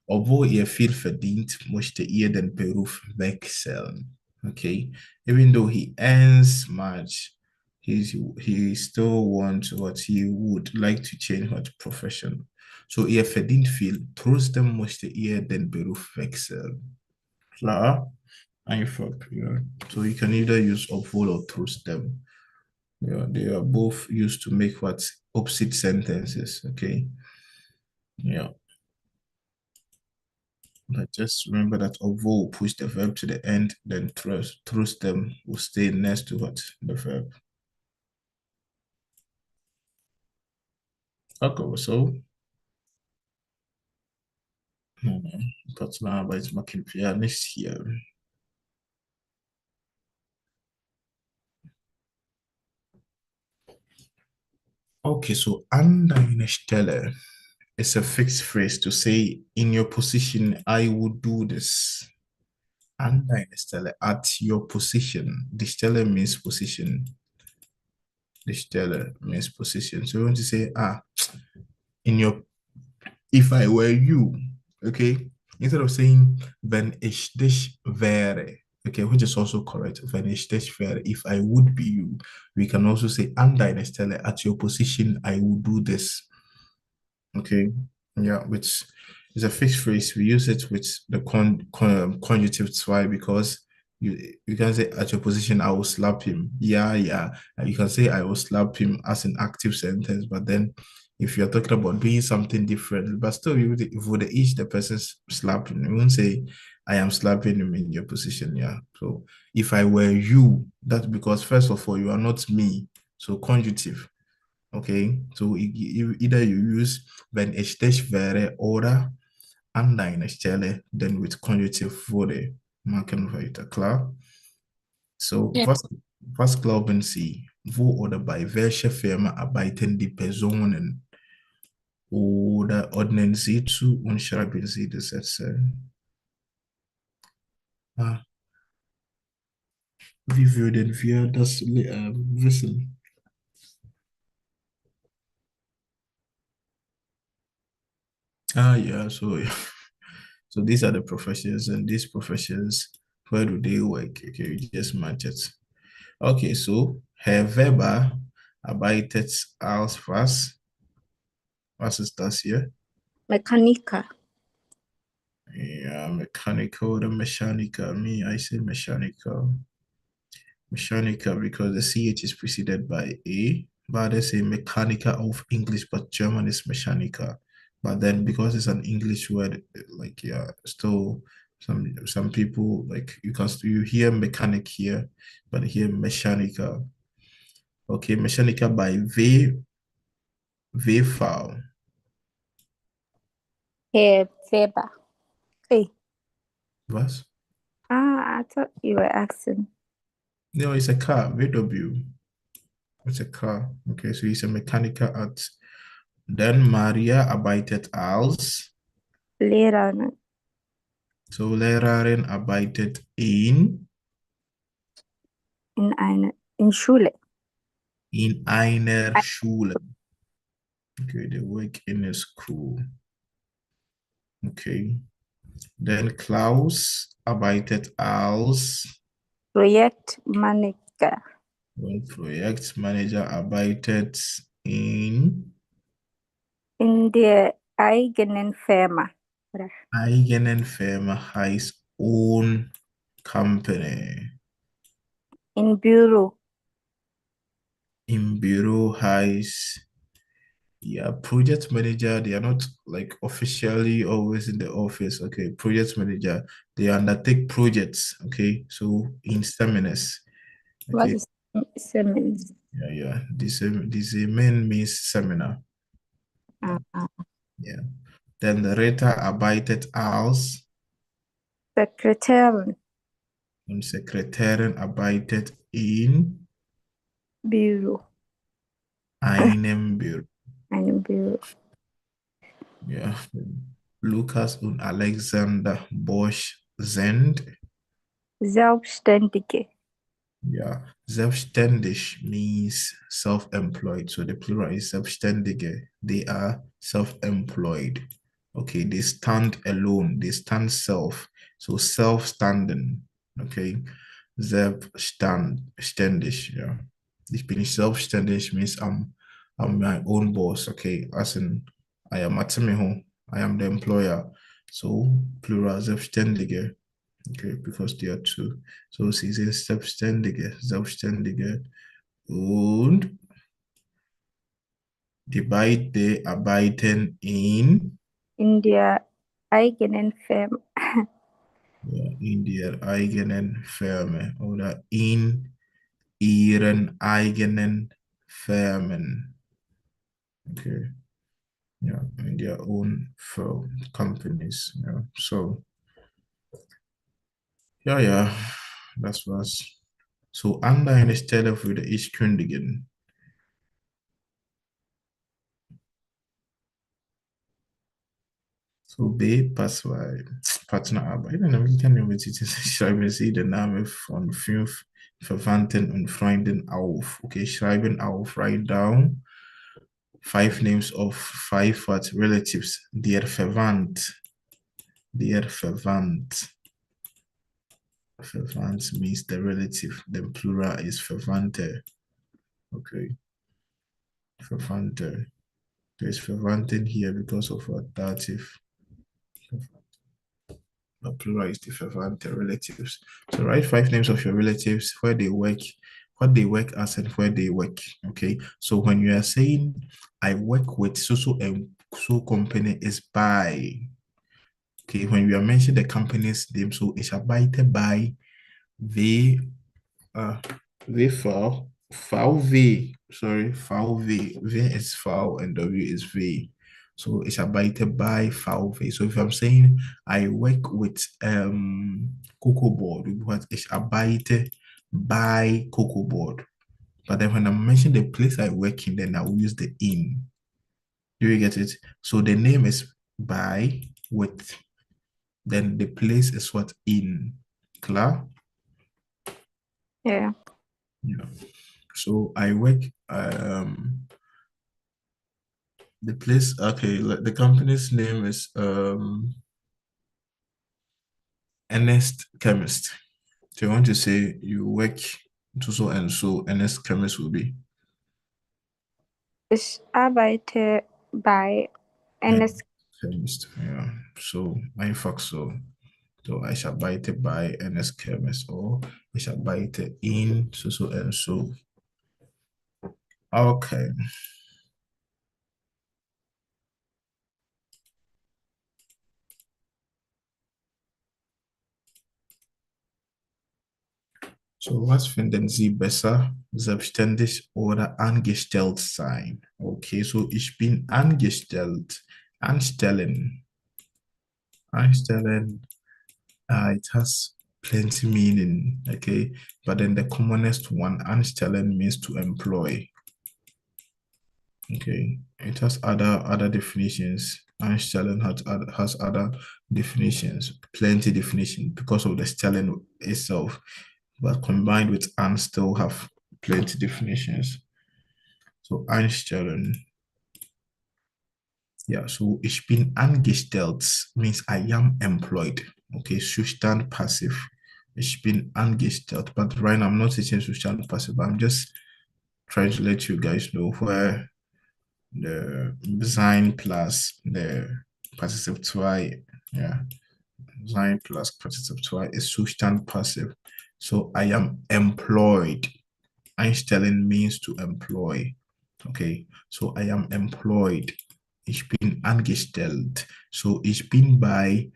obwohl ihr viel verdient, möchte ihr den Beruf wechseln. Okay, even though he earns much, he still wants what he would like to change what profession. So ihr verdient viel, trotzdem möchte ihr den Beruf wechseln. Klar? Einfach, yeah. So you can either use obwohl or trotzdem. Yeah, they are both used to make what opposite sentences, okay? Yeah. But just remember that obwohl push the verb to the end, then trotzdem will stay next to what? The verb. Okay, so but now it's making pianist here. Okay, so an deiner Stelle is a fixed phrase to say in your position, I would do this. An deiner Stelle, at your position. The Stelle means position. The Stelle means position. So you want to say, if I were you, okay? Instead of saying, wenn ich dich wäre, okay, which is also correct, wenn ich dich wäre, if I would be you, we can also say, an deiner Stelle, at your position, I would do this. Okay, yeah, which is a fixed phrase. We use it with the conjunctive zwei because You can say at your position, I will slap him. Yeah, yeah. And you can say I will slap him as an active sentence, but then if you're talking about doing something different, but still you would each the person slapping. You won't say I am slapping him in your position. Yeah. So if I were you, that's because first of all, you are not me. So conjunctive. Okay. So either you use wenn ich dich wäre oder an deiner Stelle, then with conjunctive for the machen weiter, klar? So,
Ja.
was glauben Sie, wo oder bei welcher Firma arbeiten die Personen? Oder ordnen Sie zu und schreiben Sie die Sätze? Ah, wie würden wir das wissen? Ah, yeah, so so these are the professions, and these professions, where do they work? Okay, you just match it. Okay, so Herr Weber arbeitet als was? Was ist das hier?
Mechaniker.
Yeah, mechanical, the mechanica. Me, I say mechanical. Mechanica because the CH is preceded by A. But they say mechanica of English, but German is mechanica. But then because it's an English word, like yeah, still some people like you hear mechanic here, but here mechanica. Okay, mechanica by V file.
Herr Weber. Hey.
What?
I thought you were asking.
No, it's a car, VW. It's a car. Okay, so he's a mechanical at. Then Maria arbeitet als.
Lehrerin.
So Lehrerin arbeitet in
In Schule.
einer Schule. Okay, they work in a school. Okay. Then Klaus arbeitet als.
Projektmanager.
Und Projektmanager arbeitet in
der eigenen Firma. Oder?
eigenen Firma heißt own company.
Im Büro.
Im Büro heißt yeah, project manager, they are not like officially always in the office. Okay, project manager, they undertake projects. Okay, so in seminars.
Was
Okay,
ist Seminar?
yeah. This main means seminar.
Ah.
Yeah. Then the Rita arbeitet als
Sekretärin.
und Sekretärin arbeitet in
Büro.
einem Büro.
Einem Büro.
Yeah. Lukas und Alexander Bosch sind.
Selbstständige.
Yeah, selbstständig means self-employed. So the plural is selbstständige. They are self-employed. Okay, they stand alone. They stand self. So self-standing. Okay, selbstständig. Yeah, ich bin nicht selbstständig means I'm my own boss. Okay, as in I am Atemiho. I am the employer. So plural selbstständige. Okay, because they are two. So sie sind Selbstständige und die beiden arbeiten in
der eigenen Firma.
in der eigenen Firma oder in ihren eigenen Firmen. Okay. Yeah, in their own firm companies. Yeah. So ja, das war's. So an deiner Stelle würde ich kündigen. So B, Partnerarbeit. In Amerika Universität schreiben Sie den Namen von 5 Verwandten und Freunden auf. Okay, schreiben auf, write down 5 names of 5 what relatives. Der Verwandt. Verwandt means the relative. The plural is Verwandte. Okay, Verwandte. There's Verwandten here because of a dative. Plural is the verwandte relatives. So write 5 names of your relatives, where they work, what they work as, and where they work. Okay. So when you are saying I work with so and so company is by. Okay, when we are mentioning the company's name, so it's arbeite by the V V is V and W is V. So it's arbeite by VV. So if I'm saying I work with Cocoa Board, what is arbeite by Cocoa Board. But then when I mention the place I work in, then I will use the in. Do you get it? So the name is by with, then the place is what in. Clear?
Yeah.
Yeah. So I work the place, okay, the company's name is Ernest Chemist. So you want to say you work so and so, Ernest Chemist will be
Ich arbeite bei NS.
Chemist. Yeah. So einfach so. So ich arbeite bei Ernest Chemist, or ich arbeite in so and so. Okay. So was finden Sie besser, selbstständig oder angestellt sein? Okay, so ich bin angestellt. Anstellen. Anstellen, it has plenty meaning, okay? But then the commonest one, anstellen, means to employ. Okay, it has other definitions. Anstellen has other definitions, plenty definition because of the stellen itself. But combined with and still have plenty definitions. So einstellen. Yeah, so ich bin angestellt means I am employed. Okay, Zustand passive. Ich bin angestellt. But right now I'm not teaching Zustand passive. I'm just trying to let you guys know where the sein plus the participle 2, yeah, sein plus participle 2 is Zustand passive. So I am employed. Einstellen means to employ. Okay, so I am employed. Ich bin angestellt. So ich bin bei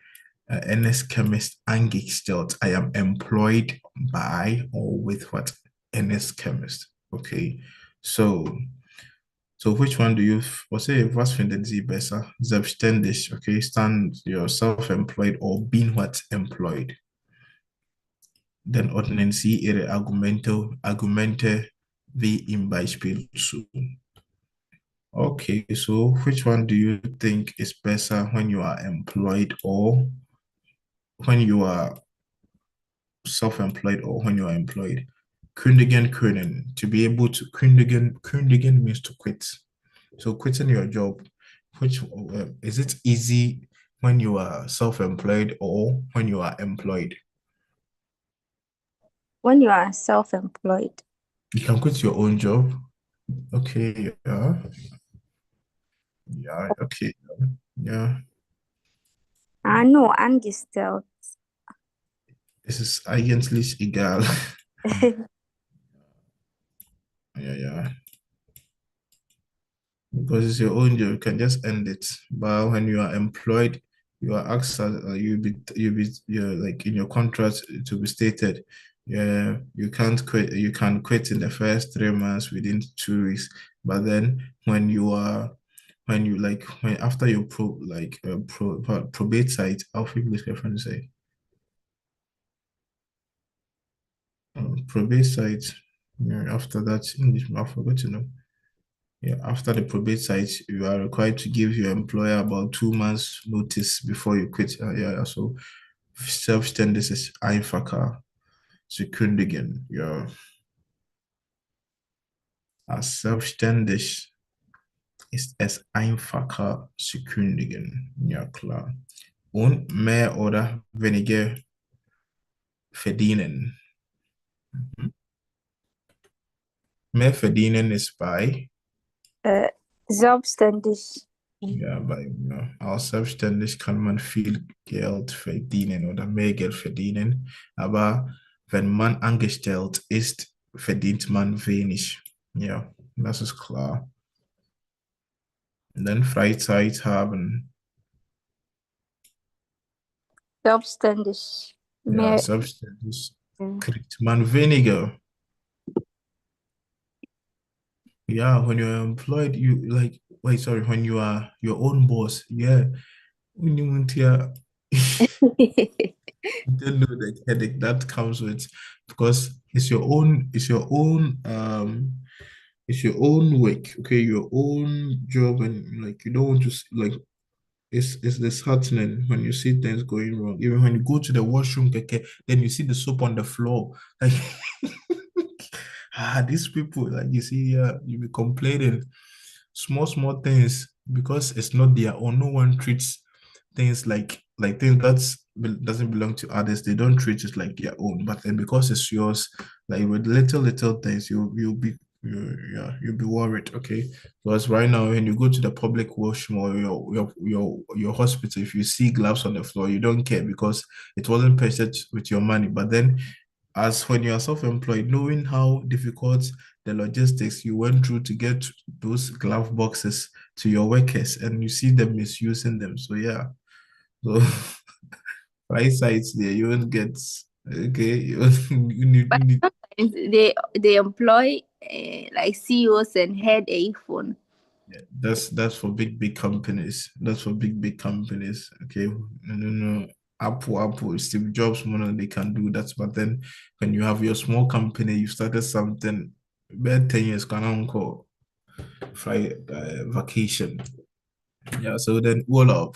Ernest Chemist angestellt. I am employed by or with what? Ernest Chemist. Okay, so which one do you, was finden Sie besser? Selbstständig, okay, stand you're self-employed or being what? Employed. Dann ordnen Sie Ihre Argumente wie im Beispiel zu. Okay, so which one do you think is better when you are employed or when you are self-employed or when you are employed? Kündigen können, to be able to kündigen means to quit. So quitting your job, which is it easy when you are self-employed or when you are employed?
When you are self-employed.
You can quit your own job. Okay, yeah. Yeah, okay. Yeah.
No, angestellt.
Es ist eigentlich egal. Yeah. Because it's your own job, you can just end it. But when you are employed, you are asked, you're like in your contract to be stated, yeah, you can't quit. You can quit in the first 3 months within 2 weeks. But then when after your probate site, how English can you say? Probate site. Yeah, after that, English, I forgot to know. Yeah, after the probate site, you are required to give your employer about 2 months notice before you quit. Yeah, so selbstständig ist einfacher zu kündigen. Ja, als selbstständig ist es einfacher zu kündigen. Ja, klar. Und mehr oder weniger verdienen. Mehr verdienen ist bei
Selbstständig.
Ja, als selbstständig kann man viel Geld verdienen oder mehr Geld verdienen, aber wenn man angestellt ist, verdient man wenig. Ja, das ist klar. Und dann Freizeit haben.
Selbstständig.
Ja,
Mehr.
selbstständig kriegt man weniger. Yeah, when you're employed, you like, wait, sorry, when you are your own boss, yeah. When you want to, you don't know the headache that comes with because it's your own work, okay, your own job, and like you don't want to like it's disheartening when you see things going wrong. Even when you go to the washroom, okay, then you see the soap on the floor. Like these people, like you see, you be complaining small things because it's not their own. No one treats things like things doesn't belong to others. They don't treat it like their own. But then because it's yours, like with little things, you'll be worried. Okay, because right now when you go to the public washroom or your hospital, if you see gloves on the floor, you don't care because it wasn't purchased with your money. But then as when you are self-employed, knowing how difficult the logistics you went through to get those glove boxes to your workers and you see them misusing them. So yeah. So right sides there, you won't get okay.
But sometimes they employ like CEOs and head a phone.
yeah, that's for big companies. That's for big companies. Okay. No. Apple, Steve Jobs, they can do that. But then when you have your small company, you started something about 10 years can uncle fly vacation. Yeah, so then Urlaub.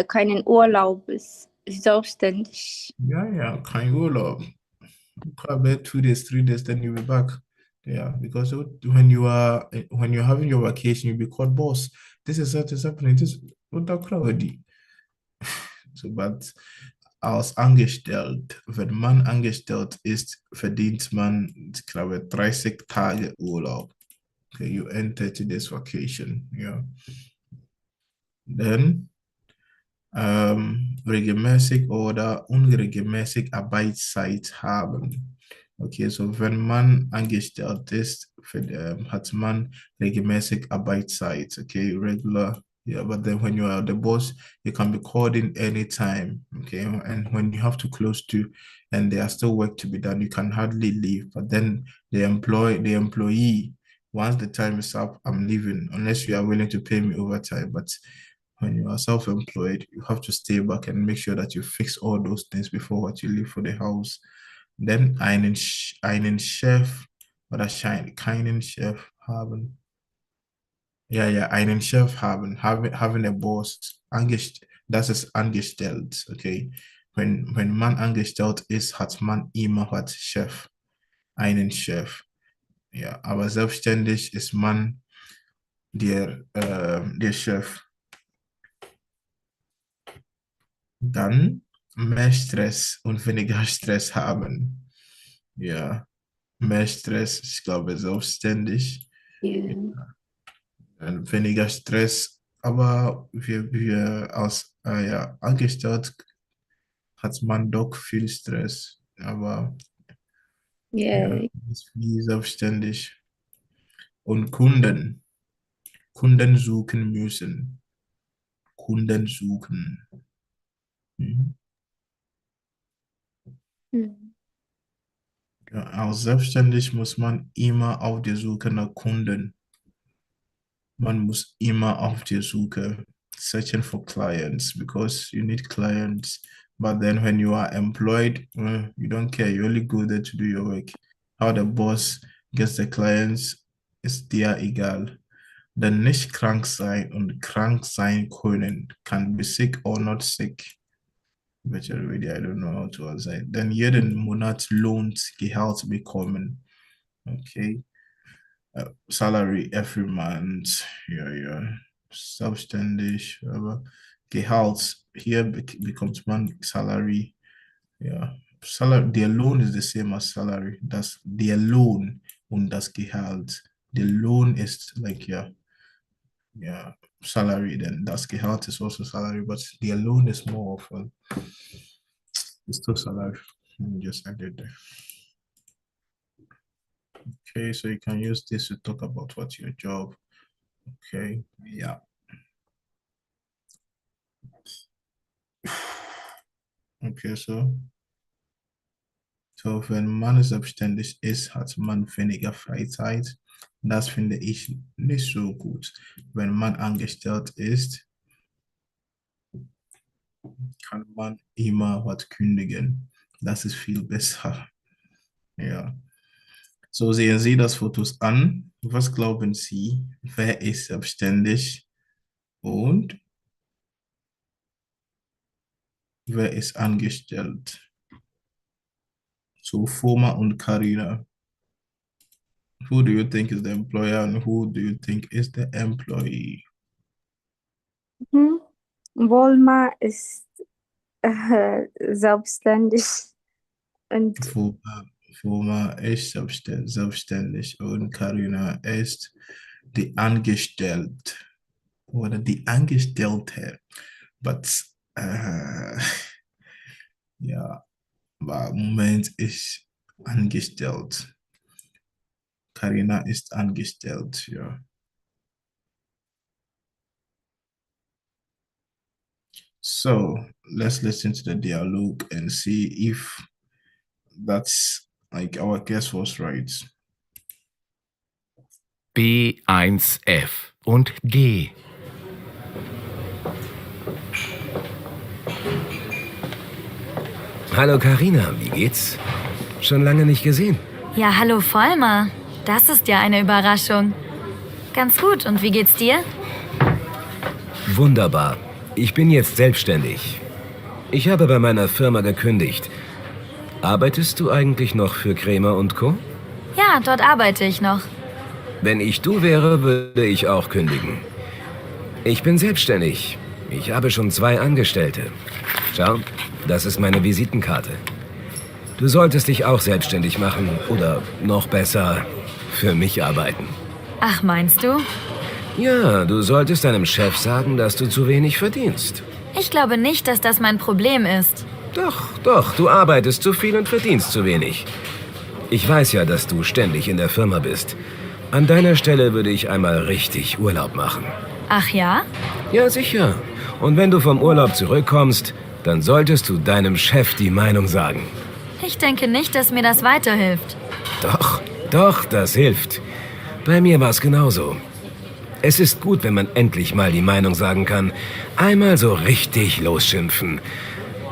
Keinen Urlaub ist selbstständig.
Ja, kein Urlaub. About 2 days, 3 days, then you'll be back. Yeah, because when you're having your vacation, you'll be called boss. This is happening. This what that crowd. So, but als angestellt, wenn man angestellt ist, verdient man, ich glaube, 30 Tage Urlaub. Okay, you earn 30 days vacation. Yeah. Then regelmäßig oder unregelmäßig Arbeitszeit haben. Okay, so wenn man angestellt ist, hat man regelmäßig Arbeitszeit. Okay, regular. Yeah, but then when you are the boss, you can be called in anytime. Okay, and when you have to close to, and there are still work to be done, you can hardly leave. But then the employee, once the time is up, I'm leaving, unless you are willing to pay me overtime. But when you are self-employed, you have to stay back and make sure that you fix all those things before what you leave for the house. Then einen Chef oder keinen Chef haben. Ja, einen Chef haben, having a boss. Das ist angestellt, okay? Wenn man angestellt ist, hat man immer hat Chef, einen Chef. Ja, aber selbstständig ist man der Chef. Dann mehr Stress und weniger Stress haben. Ja, mehr Stress, ich glaube, selbstständig. Weniger Stress, aber wir als ja, angestellt hat man doch viel Stress, aber ja, ist wie selbstständig. Und Kunden suchen müssen. Kunden suchen. Mhm. Ja, als selbstständig muss man immer auf der Suche nach Kunden. Man muss immer auf der Suche, searching for clients because you need clients. But then when you are employed, you don't care. You only go there to do your work. How the boss gets the clients ist dir egal. Dann nicht krank sein und krank sein können. Can be sick or not sick. Which already I don't know how to say. Dann jeden Monat lohnt Gehalt bekommen. Okay. Salary every month. Ja. Selbstständig, aber Gehalt. Hier bekommt man Salary. Ja. Salary, der Lohn ist the same as salary. Der Lohn. und das Gehalt. Der Lohn ist like, yeah, salary, then das Gehalt is also salary, but the loan is more of it's still salary. Let me just add it there. Okay, so you can use this to talk about what's your job. Okay, yeah. Okay, so wenn man selbstständig ist, hat man weniger Freizeit. Das finde ich nicht so gut. Wenn man angestellt ist, kann man immer was kündigen. Das ist viel besser. Ja. So sehen Sie das Fotos an. Was glauben Sie? Wer ist selbstständig und wer ist angestellt? So Foma und Karina. Who do you think is the employer and who do you think is the employee?
Volma ist selbstständig und
Foma ist selbstständig und Karina ist die Angestellte oder die Angestellte. But ja, aber im Moment ist angestellt. Karina ist angestellt, ja. So let's listen to the dialogue and see if that's like our guess was right.
B1F und G. Hallo Karina, wie geht's? Schon lange nicht gesehen.
Ja, hallo Volmar. Das ist ja eine Überraschung. Ganz gut, und wie geht's dir?
Wunderbar. Ich bin jetzt selbstständig. Ich habe bei meiner Firma gekündigt. Arbeitest du eigentlich noch für Krämer und Co.?
Ja, dort arbeite ich noch.
Wenn ich du wäre, würde ich auch kündigen. Ich bin selbstständig. Ich habe schon 2 Angestellte. Schau, das ist meine Visitenkarte. Du solltest dich auch selbstständig machen oder noch besser, für mich arbeiten.
Ach, meinst du?
Ja, du solltest deinem Chef sagen, dass du zu wenig verdienst.
Ich glaube nicht, dass das mein Problem ist.
Doch, du arbeitest zu viel und verdienst zu wenig. Ich weiß ja, dass du ständig in der Firma bist. An deiner Stelle würde ich einmal richtig Urlaub machen.
Ach ja?
Ja, sicher. Und wenn du vom Urlaub zurückkommst, dann solltest du deinem Chef die Meinung sagen.
Ich denke nicht, dass mir das weiterhilft.
Doch, das hilft. Bei mir war es genauso. Es ist gut, wenn man endlich mal die Meinung sagen kann. Einmal so richtig losschimpfen.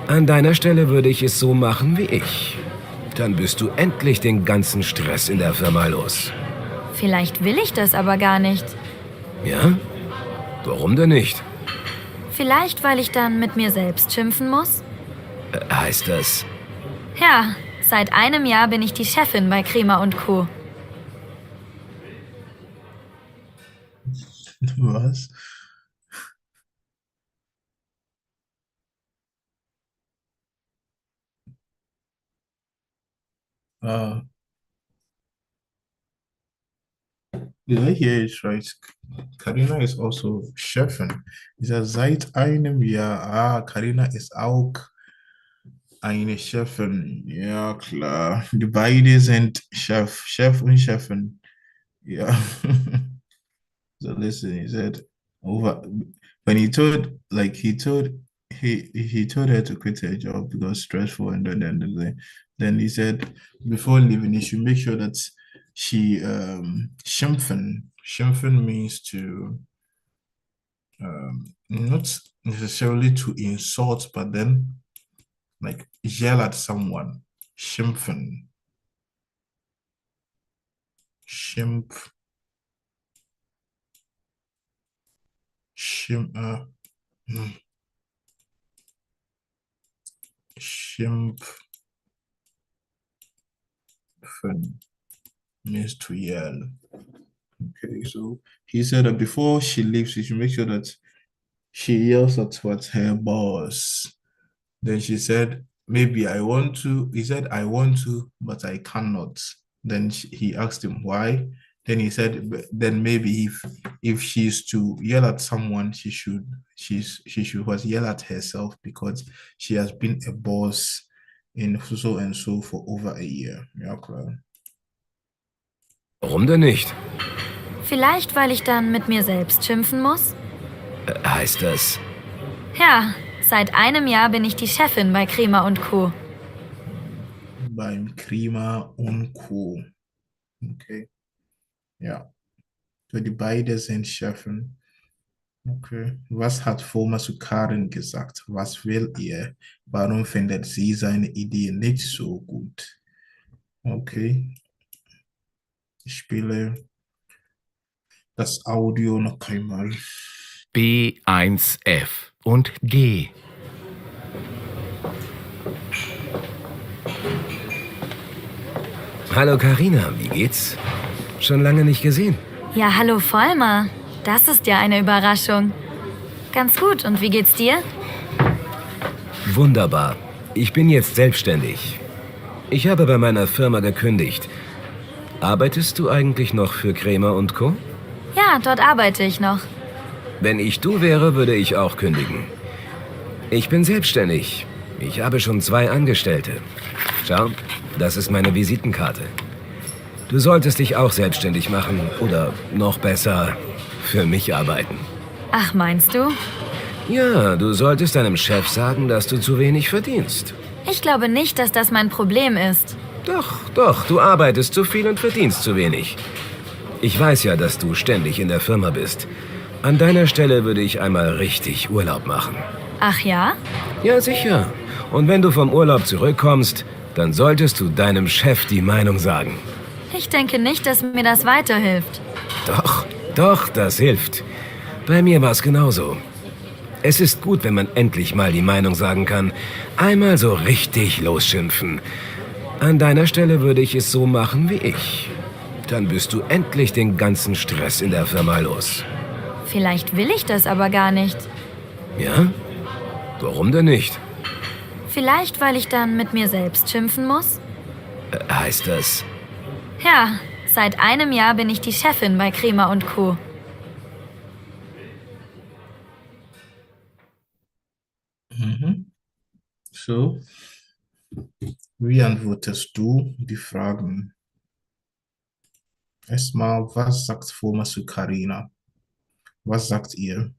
An deiner Stelle würde ich es so machen wie ich. Dann bist du endlich den ganzen Stress in der Firma los.
Vielleicht will ich das aber gar nicht.
Ja? Warum denn nicht?
Vielleicht, weil ich dann mit mir selbst schimpfen muss?
Heißt das?
Ja, seit einem Jahr bin ich die Chefin bei Krämer und Co.
Was? Did I hear it right? Karina is also Chefin. Ist ja seit einem Jahr. Karina ist auch eine Chefin. Ja, klar. Die beiden sind Chef und Chefin. Ja. So listen, he said over when he told her to quit her job because stressful and then he said before leaving he should make sure that she schimpfen means to not necessarily to insult but then like yell at someone. Schimpfen. Schimpfen means to yell. Okay, so he said that before she leaves, she should make sure that she yells at what her boss. Then she said, maybe I want to. He said, I want to, but I cannot. Then he asked him why. Then he said, then maybe if she's to yell at someone, she should was yell at herself because she has been a boss in so and so for over a year. Ja, klar.
Warum denn nicht?
Vielleicht, weil ich dann mit mir selbst schimpfen muss?
Heißt das?
Ja, seit einem Jahr bin ich die Chefin bei Kremer und Co.
Beim Kremer und Co. Okay. Ja. So die beiden sind Chefin. Okay. Was hat Foma zu Karin gesagt? Was will ihr? Warum findet sie seine Idee nicht so gut? Okay. Ich spiele das Audio noch einmal.
B1F und G.
Hallo Karina, wie geht's? Schon lange nicht gesehen.
Ja, hallo Vollmer. Das ist ja eine Überraschung. Ganz gut, und wie geht's dir?
Wunderbar. Ich bin jetzt selbstständig. Ich habe bei meiner Firma gekündigt. Arbeitest du eigentlich noch für Kremer und Co.?
Ja, dort arbeite ich noch.
Wenn ich du wäre, würde ich auch kündigen. Ich bin selbstständig. Ich habe schon 2 Angestellte. Schau, das ist meine Visitenkarte. Du solltest dich auch selbstständig machen oder noch besser für mich arbeiten.
Ach, meinst du?
Ja, du solltest deinem Chef sagen, dass du zu wenig verdienst.
Ich glaube nicht, dass das mein Problem ist.
Doch, du arbeitest zu viel und verdienst zu wenig. Ich weiß ja, dass du ständig in der Firma bist. An deiner Stelle würde ich einmal richtig Urlaub machen.
Ach ja?
Ja, sicher. Und wenn du vom Urlaub zurückkommst, dann solltest du deinem Chef die Meinung sagen.
Ich denke nicht, dass mir das weiterhilft.
Doch, das hilft. Bei mir war es genauso. Es ist gut, wenn man endlich mal die Meinung sagen kann. Einmal so richtig losschimpfen. An deiner Stelle würde ich es so machen wie ich. Dann bist du endlich den ganzen Stress in der Firma los.
Vielleicht will ich das aber gar nicht.
Ja? Warum denn nicht?
Vielleicht, weil ich dann mit mir selbst schimpfen muss?
Heißt das?
Ja, seit einem Jahr bin ich die Chefin bei Kremer und Co.
So, wie antwortest du die Fragen? Erstmal, was sagt Foma zu Karina? Was sagt ihr?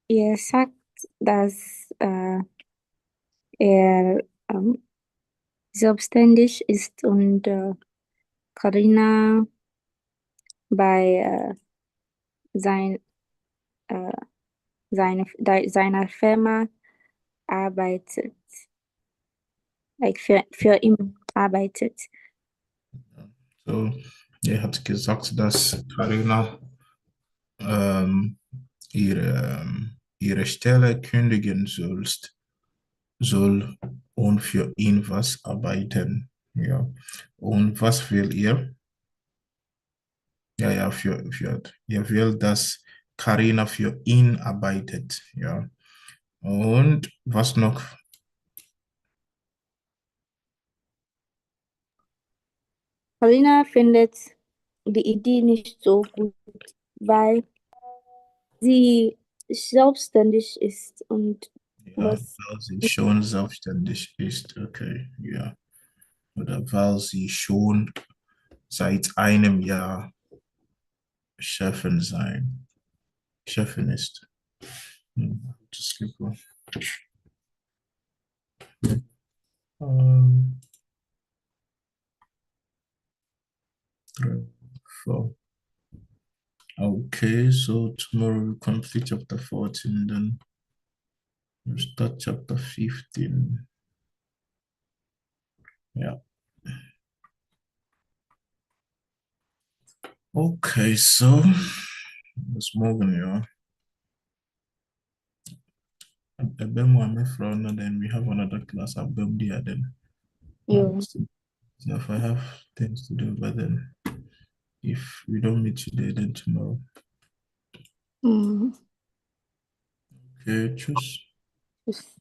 Ihr sagt, dass er selbstständig ist und Karina bei seiner Firma arbeitet, like für ihn arbeitet.
So, er hat gesagt, dass Karina ihre Stelle kündigen soll und für ihn was arbeiten. Ja. Und was will ihr? Ja, ihr will, dass Karina für ihn arbeitet. Ja. Und was noch?
Karina findet die Idee nicht so gut, weil sie selbstständig ist und
Ja, weil sie schon selbstständig ist. Okay, ja. Oder weil sie schon seit einem Jahr Chefin ist. Das geht gut. Four. Okay, so tomorrow we complete chapter 14, then we start chapter 15. Yeah. Okay, so let's move on, yeah. Then we have another class at Bemdia then.
Yeah.
So if I have things to do, but then if we don't meet today, then tomorrow.
Mhm.
Okay, tschüss.
Tschüss.